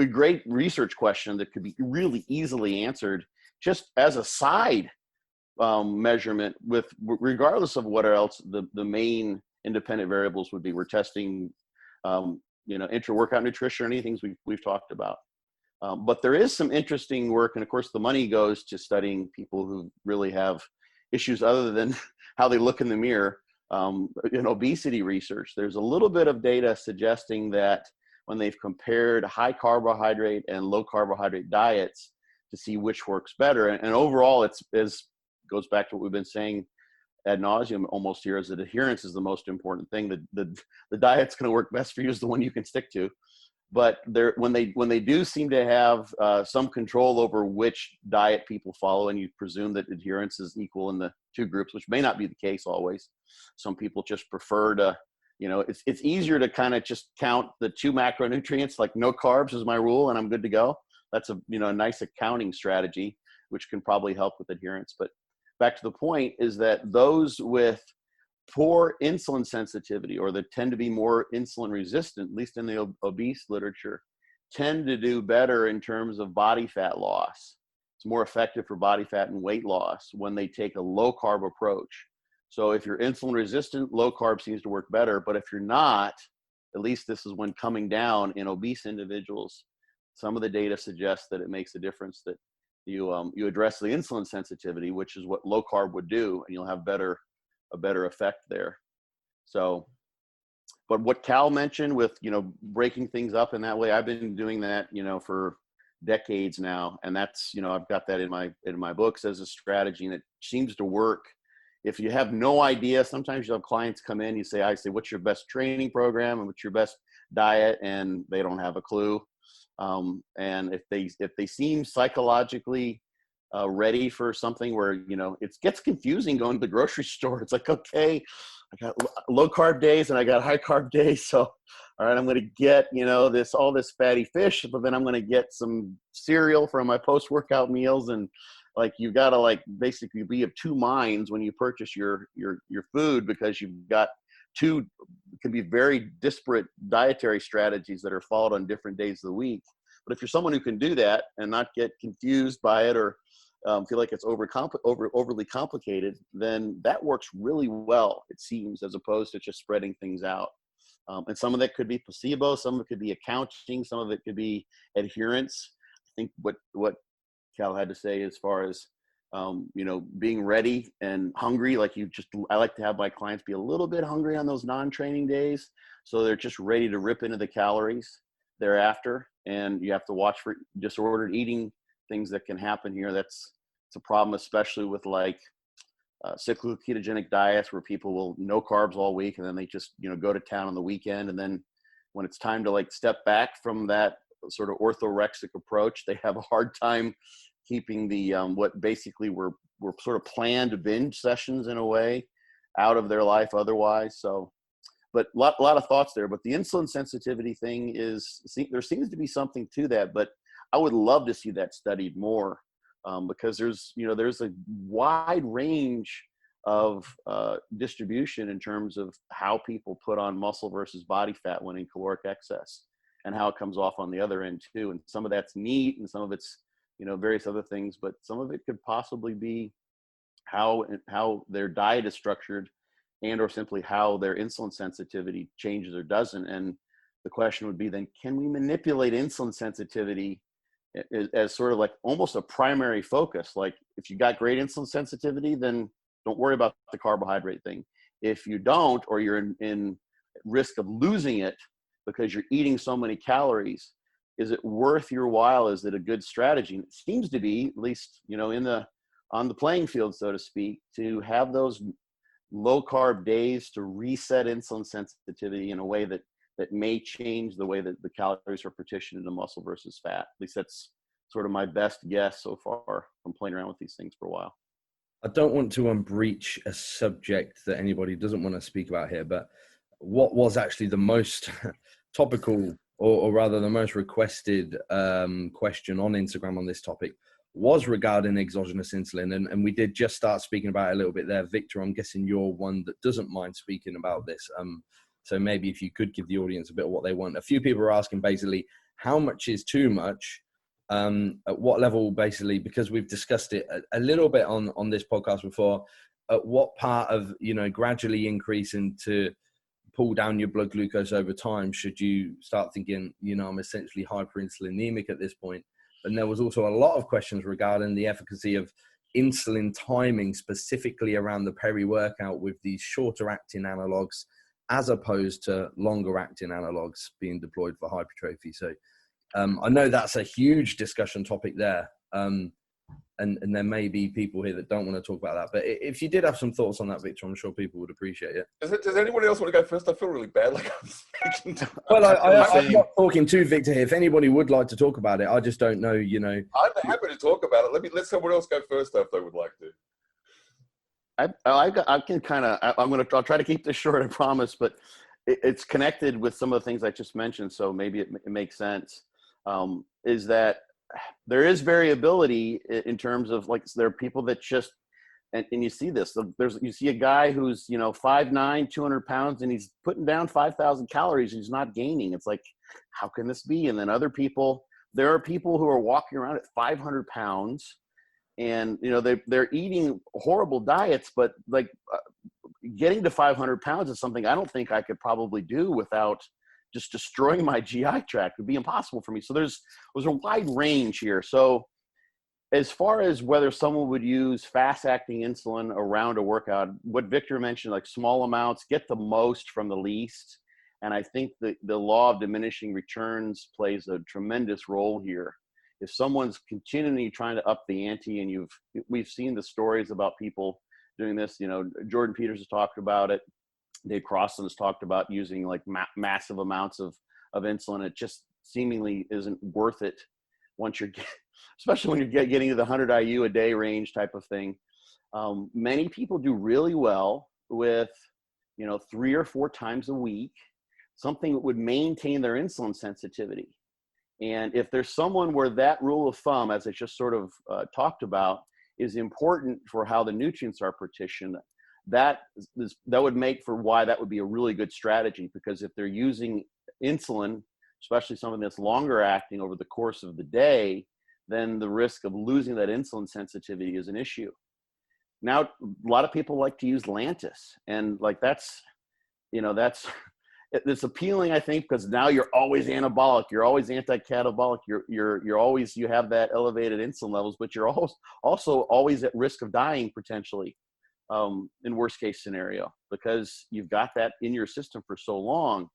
A great research question that could be really easily answered just as a side measurement, regardless of what else the main independent variables would be. We're testing intra-workout nutrition or any things we've talked about. But there is some interesting work, and of course the money goes to studying people who really have issues other than how they look in the mirror. In obesity research, there's a little bit of data suggesting that when they've compared high carbohydrate and low carbohydrate diets to see which works better, and overall it goes back to what we've been saying ad nauseum almost here, is that adherence is the most important thing. The diet's going to work best for you is the one you can stick to. But when they do seem to have some control over which diet people follow, and you presume that adherence is equal in the two groups, which may not be the case always. Some people just prefer to, it's easier to kind of just count the 2 macronutrients, like no carbs is my rule and I'm good to go. That's a nice accounting strategy, which can probably help with adherence. But back to the point is that those with poor insulin sensitivity, or that tend to be more insulin resistant, at least in the obese literature, tend to do better in terms of body fat loss. It's more effective for body fat and weight loss when they take a low carb approach. So if you're insulin resistant, low carb seems to work better. But if you're not, at least this is when coming down in obese individuals, some of the data suggests that it makes a difference that you address the insulin sensitivity, which is what low carb would do, and you'll have a better effect there. So, but what Cal mentioned with, breaking things up in that way, I've been doing that, for decades now. And that's, I've got that in my books as a strategy, and it seems to work. If you have no idea, sometimes you have clients come in, I say, what's your best training program and what's your best diet? And they don't have a clue. And if they seem psychologically ready for something where, it gets confusing going to the grocery store. It's like, okay, I got low carb days and I got high carb days. So, all right, I'm going to get, all this fatty fish, but then I'm going to get some cereal from my post-workout meals. And like, you've got to basically be of two minds when you purchase your food, because you've got two, can be very disparate dietary strategies that are followed on different days of the week. But if you're someone who can do that and not get confused by it, or feel like it's overly complicated, then that works really well, it seems, as opposed to just spreading things out. And some of that could be placebo, some of it could be accounting, some of it could be adherence. I think what Cal had to say as far as, being ready and hungry, I like to have my clients be a little bit hungry on those non-training days, so they're just ready to rip into the calories thereafter. And you have to watch for disordered eating, things that can happen here. It's a problem, especially with cyclical ketogenic diets, where people will no carbs all week, and then they just, go to town on the weekend. And then when it's time to step back from that sort of orthorexic approach, they have a hard time keeping the what basically were sort of planned binge sessions in a way out of their life otherwise. So, but a lot of thoughts there. But the insulin sensitivity thing there seems to be something to that, but I would love to see that studied more, because there's a wide range of distribution in terms of how people put on muscle versus body fat when in caloric excess, and how it comes off on the other end too. And some of that's neat, and some of it's various other things, but some of it could possibly be how their diet is structured, and or simply how their insulin sensitivity changes or doesn't. And the question would be then, can we manipulate insulin sensitivity as sort of almost a primary focus? Like, if you got great insulin sensitivity, then don't worry about the carbohydrate thing. If you don't, or you're in risk of losing it because you're eating so many calories, is it worth your while? Is it a good strategy? And it seems to be, at least, on the playing field, so to speak, to have those low carb days to reset insulin sensitivity in a way that may change the way that the calories are partitioned into muscle versus fat. At least that's sort of my best guess so far from playing around with these things for a while. I don't want to breach a subject that anybody doesn't want to speak about here, but what was actually the most topical, or rather the most requested question on Instagram on this topic, was regarding exogenous insulin. And we did just start speaking about it a little bit there. Victor, I'm guessing you're one that doesn't mind speaking about this. So maybe if you could give the audience a bit of what they want. A few people are asking basically, how much is too much? At what level, basically, because we've discussed it a little bit on this podcast before, at what part of, gradually increasing to pull down your blood glucose over time should you start thinking, I'm essentially hyperinsulinemic at this point? And there was also a lot of questions regarding the efficacy of insulin timing, specifically around the peri-workout with these shorter acting analogs, as opposed to longer acting analogs being deployed for hypertrophy. So I know that's a huge discussion topic there. And there may be people here that don't want to talk about that. But if you did have some thoughts on that, Victor, I'm sure people would appreciate it. Does anyone else want to go first? I feel really bad. Like I'm speaking to. Well, I'm not talking to Victor here. If anybody would like to talk about it, I just don't know, I'm happy to talk about it. Let someone else go first, though, if they would like to. I can kind of, I'll try to keep this short, I promise, but it's connected with some of the things I just mentioned. So maybe it makes sense, is that there is variability in terms of there are people that just, and you see this, you see a guy who's, 5'9", 200 pounds, and he's putting down 5,000 calories. And he's not gaining. It's like, how can this be? And then there are people who are walking around at 500 pounds and, they're eating horrible diets, but like getting to 500 pounds is something I don't think I could probably do without just destroying my GI tract. It would be impossible for me. So there's a wide range here. So as far as whether someone would use fast-acting insulin around a workout, what Victor mentioned, like small amounts, get the most from the least. And I think the law of diminishing returns plays a tremendous role here. If someone's continually trying to up the ante, and we've seen the stories about people doing this, Jordan Peters has talked about it. Dave Crossan has talked about using like massive amounts of insulin. It just seemingly isn't worth it once especially when you're getting to the 100 IU a day range type of thing. Many people do really well with, 3 or 4 times a week, something that would maintain their insulin sensitivity. And if there's someone where that rule of thumb, as I just sort of talked about, is important for how the nutrients are partitioned, that would make for why that would be a really good strategy. Because if they're using insulin, especially something that's longer acting over the course of the day, then the risk of losing that insulin sensitivity is an issue. Now, a lot of people like to use Lantus, and like it's appealing, I think, because now you're always anabolic, you're always anti-catabolic, you have that elevated insulin levels, but you're also always at risk of dying potentially, in worst case scenario, because you've got that in your system for so long.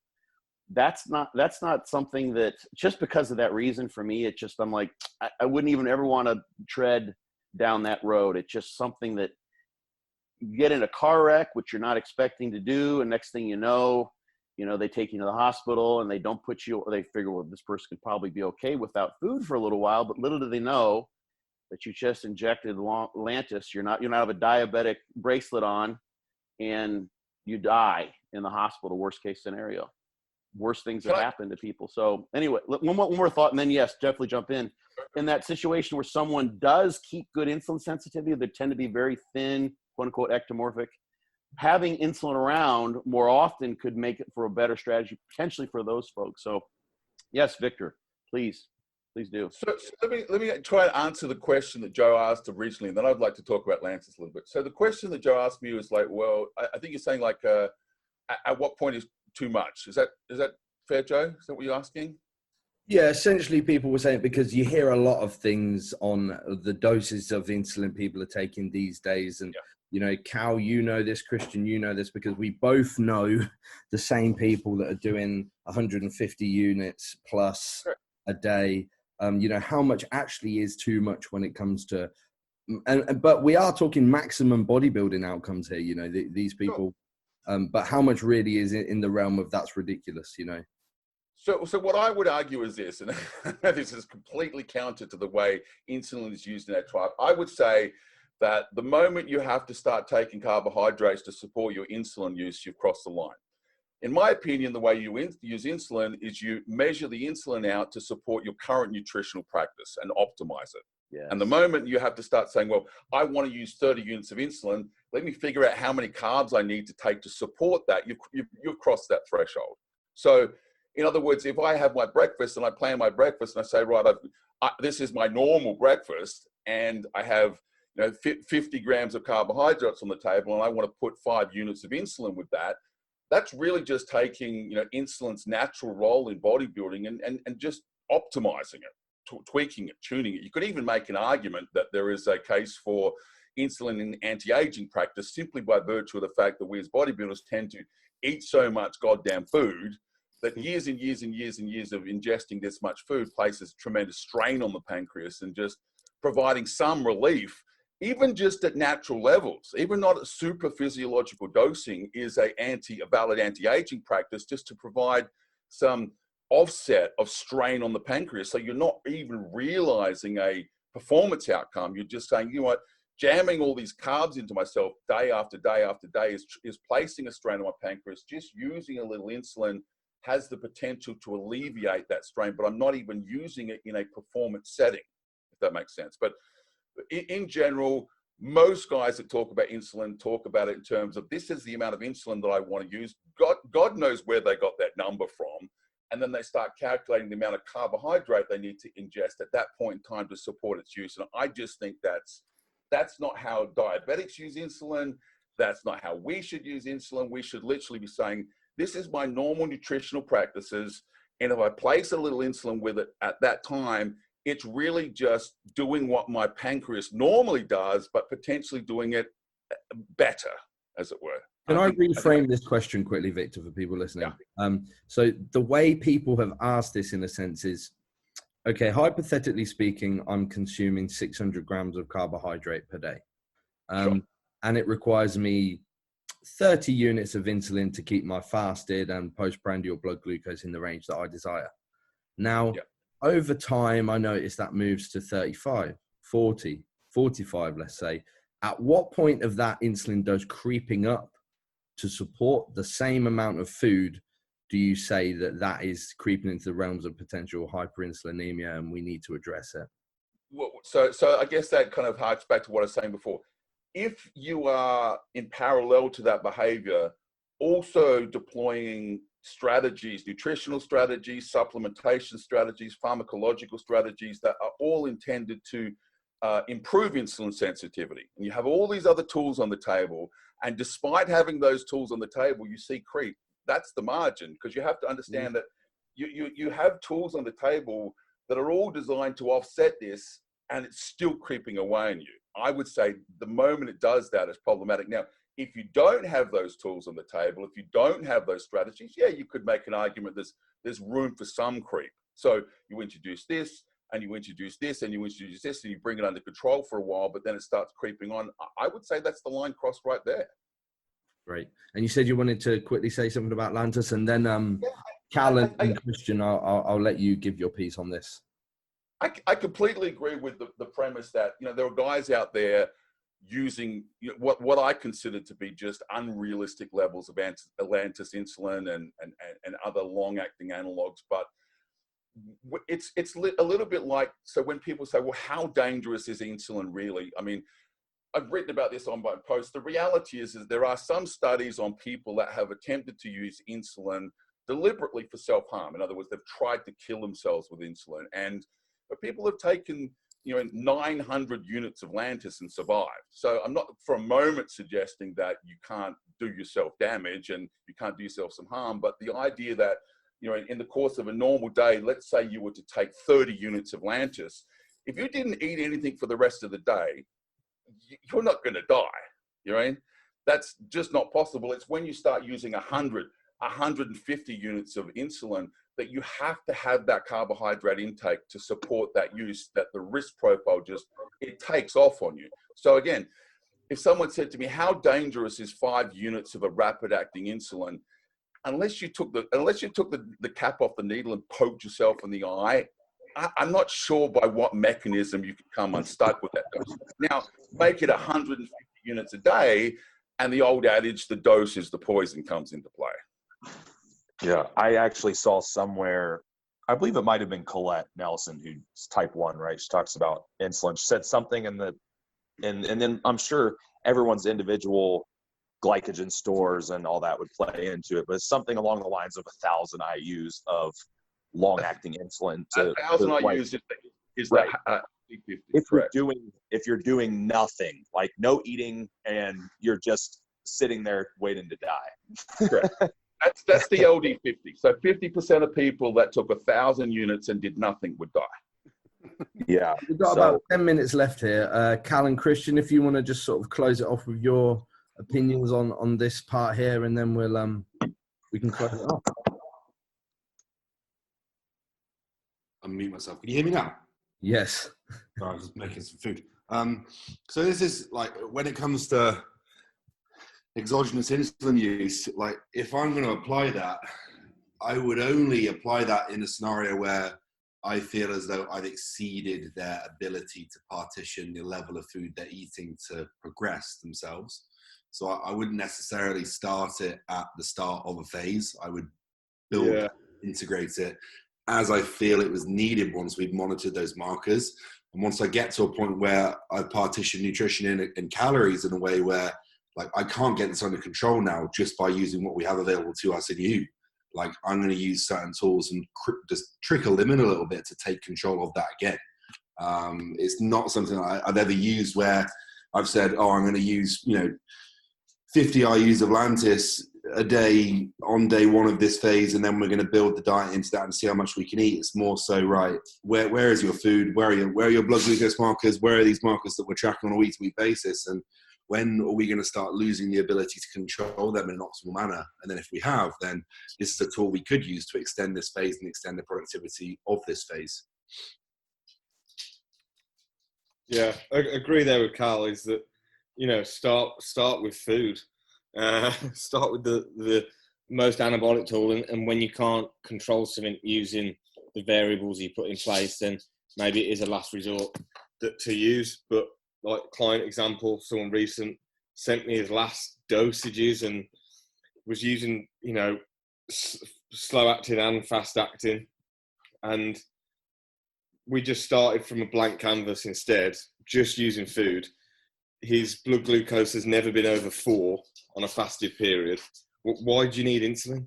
That's not something that, just because of that reason, for me, it just, I'm like, I wouldn't even ever want to tread down that road. It's just something that you get in a car wreck, which you're not expecting to do. And next thing you know, they take you to the hospital and they don't put you, or they figure, well, this person could probably be okay without food for a little while, but little do they know that you just injected Lantus. You're not have a diabetic bracelet on, and you die in the hospital, worst case scenario. Worst things have happened to people. So anyway, one more thought, and then yes, definitely jump in. In that situation where someone does keep good insulin sensitivity, they tend to be very thin, quote unquote, ectomorphic. Having insulin around more often could make it for a better strategy, potentially, for those folks. So yes, Victor, please do. So let me try and answer the question that Joe asked originally, and then I'd like to talk about Lantus a little bit. So the question that Joe asked me was like, well, I think you're saying like, at what point is too much? Is that fair, Joe? Is that what you're asking? Yeah, essentially people were saying, because you hear a lot of things on the doses of insulin people are taking these days. And, Cal, this, Christian, this, because we both know the same people that are doing 150 units plus a day. How much actually is too much when it comes to, but we are talking maximum bodybuilding outcomes here, these people. But how much really is in the realm of that's ridiculous, So what I would argue is this, and this is completely counter to the way insulin is used in our tribe. I would say that the moment you have to start taking carbohydrates to support your insulin use, you've crossed the line. In my opinion, the way you use insulin is you measure the insulin out to support your current nutritional practice and optimize it. Yes. And the moment you have to start saying, well, I want to use 30 units of insulin, let me figure out how many carbs I need to take to support that, you've crossed that threshold. So in other words, if I have my breakfast and I plan my breakfast and I say, right, this is my normal breakfast, and I have 50 grams of carbohydrates on the table, and I want to put 5 units of insulin with that, that's really just taking insulin's natural role in bodybuilding and just optimizing it, tweaking it, tuning it. You could even make an argument that there is a case for insulin in anti-aging practice simply by virtue of the fact that we as bodybuilders tend to eat so much goddamn food that years and years and years and years of ingesting this much food places tremendous strain on the pancreas, and just providing some relief, even just at natural levels, even not at super physiological dosing, is a valid anti-aging practice, just to provide some offset of strain on the pancreas. So you're not even realizing a performance outcome. You're just saying, you know what, jamming all these carbs into myself day after day after day is placing a strain on my pancreas. Just using a little insulin has the potential to alleviate that strain, but I'm not even using it in a performance setting, if that makes sense. But in general, most guys that talk about insulin talk about it in terms of, this is the amount of insulin that I want to use. God knows where they got that number from. And then they start calculating the amount of carbohydrate they need to ingest at that point in time to support its use. And I just think that's not how diabetics use insulin. That's not how we should use insulin. We should literally be saying, this is my normal nutritional practices. And if I place a little insulin with it at that time, it's really just doing what my pancreas normally does, but potentially doing it better, as it were. Can I reframe this question quickly, Victor, for people listening? Yeah. So the way people have asked this, in a sense, is, okay, hypothetically speaking, I'm consuming 600 grams of carbohydrate per day. Sure. And it requires me 30 units of insulin to keep my fasted and postprandial blood glucose in the range that I desire. Now, over time, I notice that moves to 35, 40, 45, let's say. At what point of that insulin dose creeping up to support the same amount of food do you say that is creeping into the realms of potential hyperinsulinemia and we need to address it? Well, so I guess that kind of harks back to what I was saying before. If you are in parallel to that behavior, also deploying strategies, nutritional strategies, supplementation strategies, pharmacological strategies that are all intended to improve insulin sensitivity. And you have all these other tools on the table. And despite having those tools on the table, you see creep. That's the margin, because you have to understand that you have tools on the table that are all designed to offset this, and it's still creeping away on you. I would say the moment it does that, it's problematic. Now, if you don't have those tools on the table, if you don't have those strategies, yeah, you could make an argument there's room for some creep. So you introduce this, and you introduce this, and you introduce this, and you bring it under control for a while, but then it starts creeping on. I would say that's the line crossed right there. Great. And you said you wanted to quickly say something about Lantus, and then Cal and Christian, I'll let you give your piece on this. I completely agree with the premise that, there are guys out there using what I consider to be just unrealistic levels of Lantus insulin and other long-acting analogs. But it's a little bit like, so when people say, well, how dangerous is insulin really? I mean, I've written about this on my post. The reality is there are some studies on people that have attempted to use insulin deliberately for self-harm. In other words, they've tried to kill themselves with insulin. And people have taken 900 units of Lantus and survived. So I'm not for a moment suggesting that you can't do yourself damage and you can't do yourself some harm, but the idea that, in the course of a normal day, let's say you were to take 30 units of Lantus, if you didn't eat anything for the rest of the day, you're not going to die. That's just not possible. It's when you start using 100, 150 units of insulin that you have to have that carbohydrate intake to support that use, that the risk profile it takes off on you. So again, if someone said to me, how dangerous is 5 units of a rapid acting insulin? Unless you took the cap off the needle and poked yourself in the eye, I'm not sure by what mechanism you could come unstuck with that dose. Now, make it 150 units a day, and the old adage, the dose is the poison, comes into play. Yeah, I actually saw somewhere, I believe it might have been Colette Nelson, who's type 1, right? She talks about insulin. She said something and then I'm sure everyone's individual glycogen stores and all that would play into it, but it's something along the lines of 1,000 IUs of long-acting insulin. 1,000 IUs is right. That if you're doing nothing, like no eating, and you're just sitting there waiting to die. Correct. That's the LD50. So 50% of people that took 1,000 units and did nothing would die. Yeah. We've got about 10 minutes left here. Cal and Christian, if you want to just sort of close it off with your opinions on this part here, and then we can close it off. Unmute myself. Can you hear me now? Yes. I was just making some food. So this is like, when it comes to exogenous insulin use, like if I'm going to apply that, I would only apply that in a scenario where I feel as though I've exceeded their ability to partition the level of food they're eating to progress themselves. So I wouldn't necessarily start it at the start of a phase. I would build, integrate it as I feel it was needed once we'd monitored those markers. And once I get to a point where I partition nutrition in calories in a way where like I can't get this under control now just by using what we have available to us in you. Like I'm going to use certain tools and just trickle them in a little bit to take control of that again. It's not something I've ever used where I've said, oh, I'm going to use, 50 IUs of Lantis a day on day one of this phase, and then we're going to build the diet into that and see how much we can eat. It's more so, right, where is your food? Where are your blood glucose markers? Where are these markers that we're tracking on a week-to-week basis? And when are we going to start losing the ability to control them in an optimal manner? And then if we have, then this is a tool we could use to extend this phase and extend the productivity of this phase. Yeah, I agree there with Carl, is that, start with food. Start with the most anabolic tool, and when you can't control something using the variables you put in place, then maybe it is a last resort to use. But like client example, someone recent sent me his last dosages and was using, slow acting and fast acting, and we just started from a blank canvas instead, just using food. His blood glucose has never been over 4 on a fasted period. Why do you need insulin?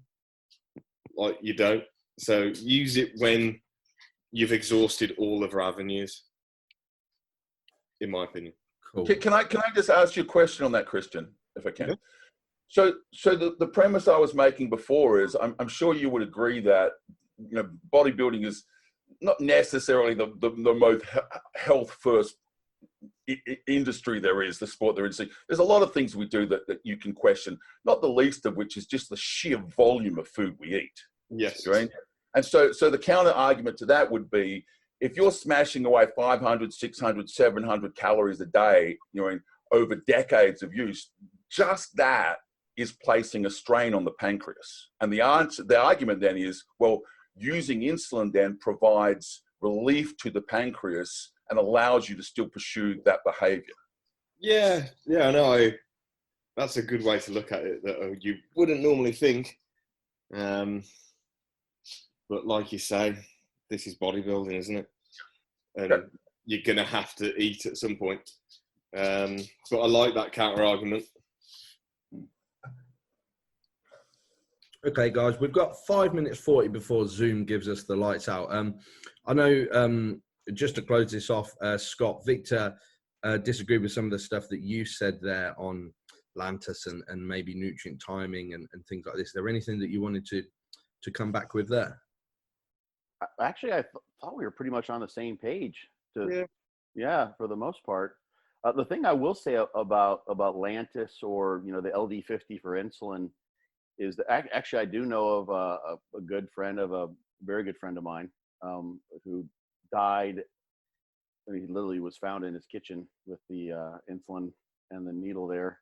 Like, you don't. So use it when you've exhausted all other avenues, in my opinion. Cool. Can I just ask you a question on that, Christian, if I can? Yeah. So the premise I was making before is I'm sure you would agree that bodybuilding is not necessarily the most health first industry there is, the sport there is. There's a lot of things we do that you can question, not the least of which is just the sheer volume of food we eat. Yes. Right? And so the counter argument to that would be, if you're smashing away 500, 600, 700 calories a day, over decades of use, just that is placing a strain on the pancreas. And the argument then is, well, using insulin then provides relief to the pancreas and allows you to still pursue that behavior. Yeah, I know. That's a good way to look at it, that you wouldn't normally think. But like you say, this is bodybuilding, isn't it? And okay. You're going to have to eat at some point. But I like that counter argument. Okay, guys, we've got 5 minutes 40 before Zoom gives us the lights out. I know, just to close this off, Scott, Victor disagreed with some of the stuff that you said there on Lantis and maybe nutrient timing and things like this. Is there anything that you wanted to come back with there? Actually, I thought we were pretty much on the same page. Yeah, for the most part. The thing I will say about Lantis or the LD50 for insulin is that actually I do know of a good friend of a very good friend of mine who died. He literally was found in his kitchen with the insulin and the needle there.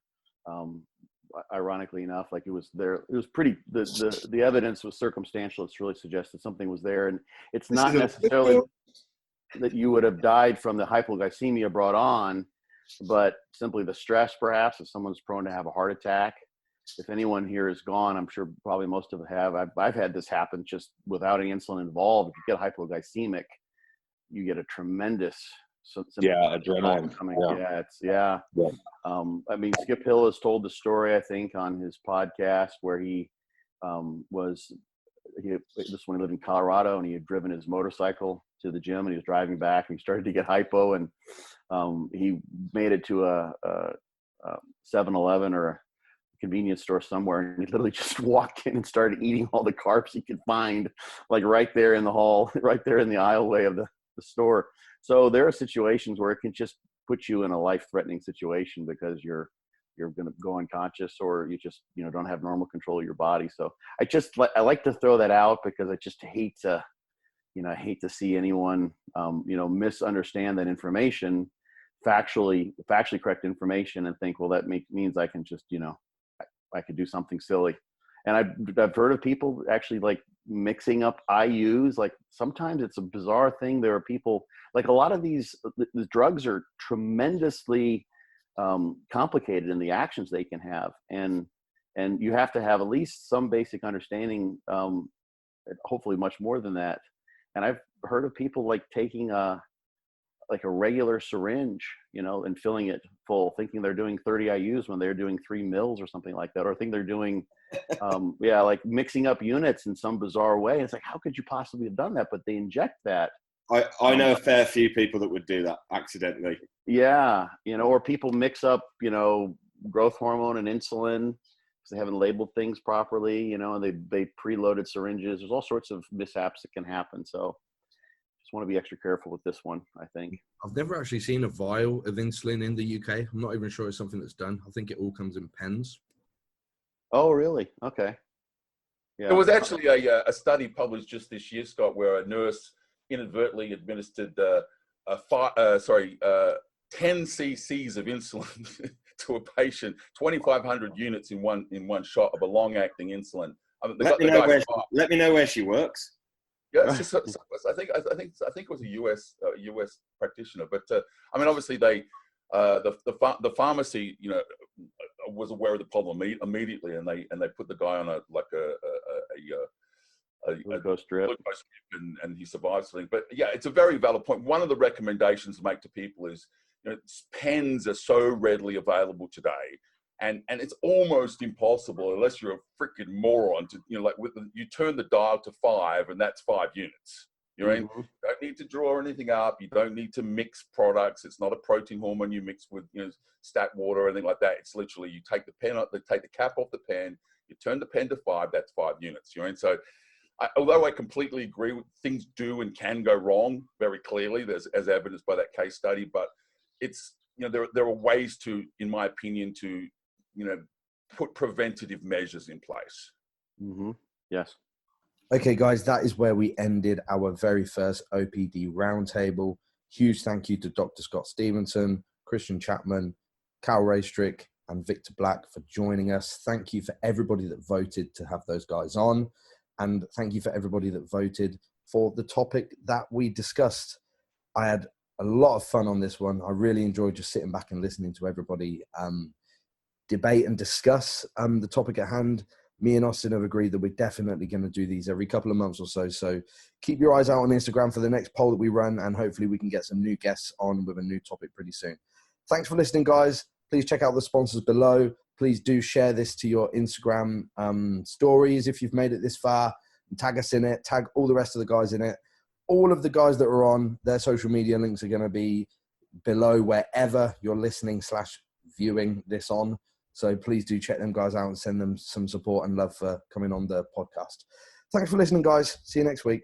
Ironically enough, like it was there. It was pretty. The evidence was circumstantial. It's really suggested something was there, and it's not necessarily that you would have died from the hypoglycemia brought on, but simply the stress, perhaps, if someone's prone to have a heart attack. If anyone here is gone, I'm sure probably most of it have. I've had this happen just without any insulin involved. If you get hypoglycemic, you get a tremendous adrenaline coming. Yeah. I mean, Skip Hill has told the story, I think, on his podcast where this when he lived in Colorado, and he had driven his motorcycle to the gym, and he was driving back, and he started to get hypo, and he made it to a 7-Eleven or a convenience store somewhere, and he literally just walked in and started eating all the carbs he could find, like right there in the hall, right there in the aisleway of the store. So there are situations where it can just put you in a life-threatening situation because you're going to go unconscious, or you just don't have normal control of your body. So I like to throw that out because I just hate to see anyone misunderstand that information, factually correct information, and think, well, that means I can just I could do something silly. And I've heard of people actually like mixing up IUs. Like sometimes it's a bizarre thing. There are people, like a lot of these drugs are tremendously complicated in the actions they can have. And you have to have at least some basic understanding, hopefully much more than that. And I've heard of people like taking like a regular syringe, you know, and filling it full, thinking they're doing 30 IUs when they're doing 3 mils or something like that, or I think they're doing, like mixing up units in some bizarre way. It's like, how could you possibly have done that? But they inject that. I know a fair few people that would do that accidentally. Yeah, you know, or people mix up, you know, growth hormone and insulin because they haven't labeled things properly, you know, and they preloaded syringes. There's all sorts of mishaps that can happen. So just want to be extra careful with this one, I think. I've never actually seen a vial of insulin in the UK. I'm not even sure it's something that's done. I think it all comes in pens. Oh, really? Okay. Yeah. There was actually a study published just this year, Scott, where a nurse inadvertently administered 10 cc's of insulin to a patient, 2,500 units in one shot of a long-acting insulin. I mean, Let me know where she works. Yeah, I think it was a US practitioner, but I mean, obviously the pharmacy, you know, was aware of the problem immediately, and they put the guy on a glucose drip, and he survived something. But yeah, it's a very valid point. One of the recommendations to make to people is, you know, pens are so readily available today. And it's almost impossible, unless you're a freaking moron, to, you know, like you turn the dial to 5 and that's 5 units. You know, you don't need to draw anything up. You don't need to mix products. It's not a protein hormone you mix with, you know, stat water or anything like that. It's literally, you take the pen, take the cap off the pen, you turn the pen to 5, that's 5 units. You know, and so although I completely agree with things do and can go wrong very clearly, there's as evidenced by that case study, but it's, you know, there are ways to, in my opinion, to, you know, put preventative measures in place. Yes. Okay, guys, that is where we ended our very first OPD roundtable. Huge thank you to Dr. Scott Stevenson, Christian Chapman, Cal Raystrick, and Victor Black for joining us. Thank you for everybody that voted to have those guys on. And thank you for everybody that voted for the topic that we discussed. I had a lot of fun on this one. I really enjoyed just sitting back and listening to everybody debate and discuss the topic at hand. Me and Austin have agreed that we're definitely going to do these every couple of months or so. So keep your eyes out on Instagram for the next poll that we run, and hopefully we can get some new guests on with a new topic pretty soon. Thanks for listening, guys. Please check out the sponsors below. Please do share this to your Instagram stories if you've made it this far, and tag us in it, tag all the rest of the guys in it. All of the guys that are on, their social media links are going to be below wherever you're listening/viewing this on. So please do check them guys out and send them some support and love for coming on the podcast. Thanks for listening, guys. See you next week.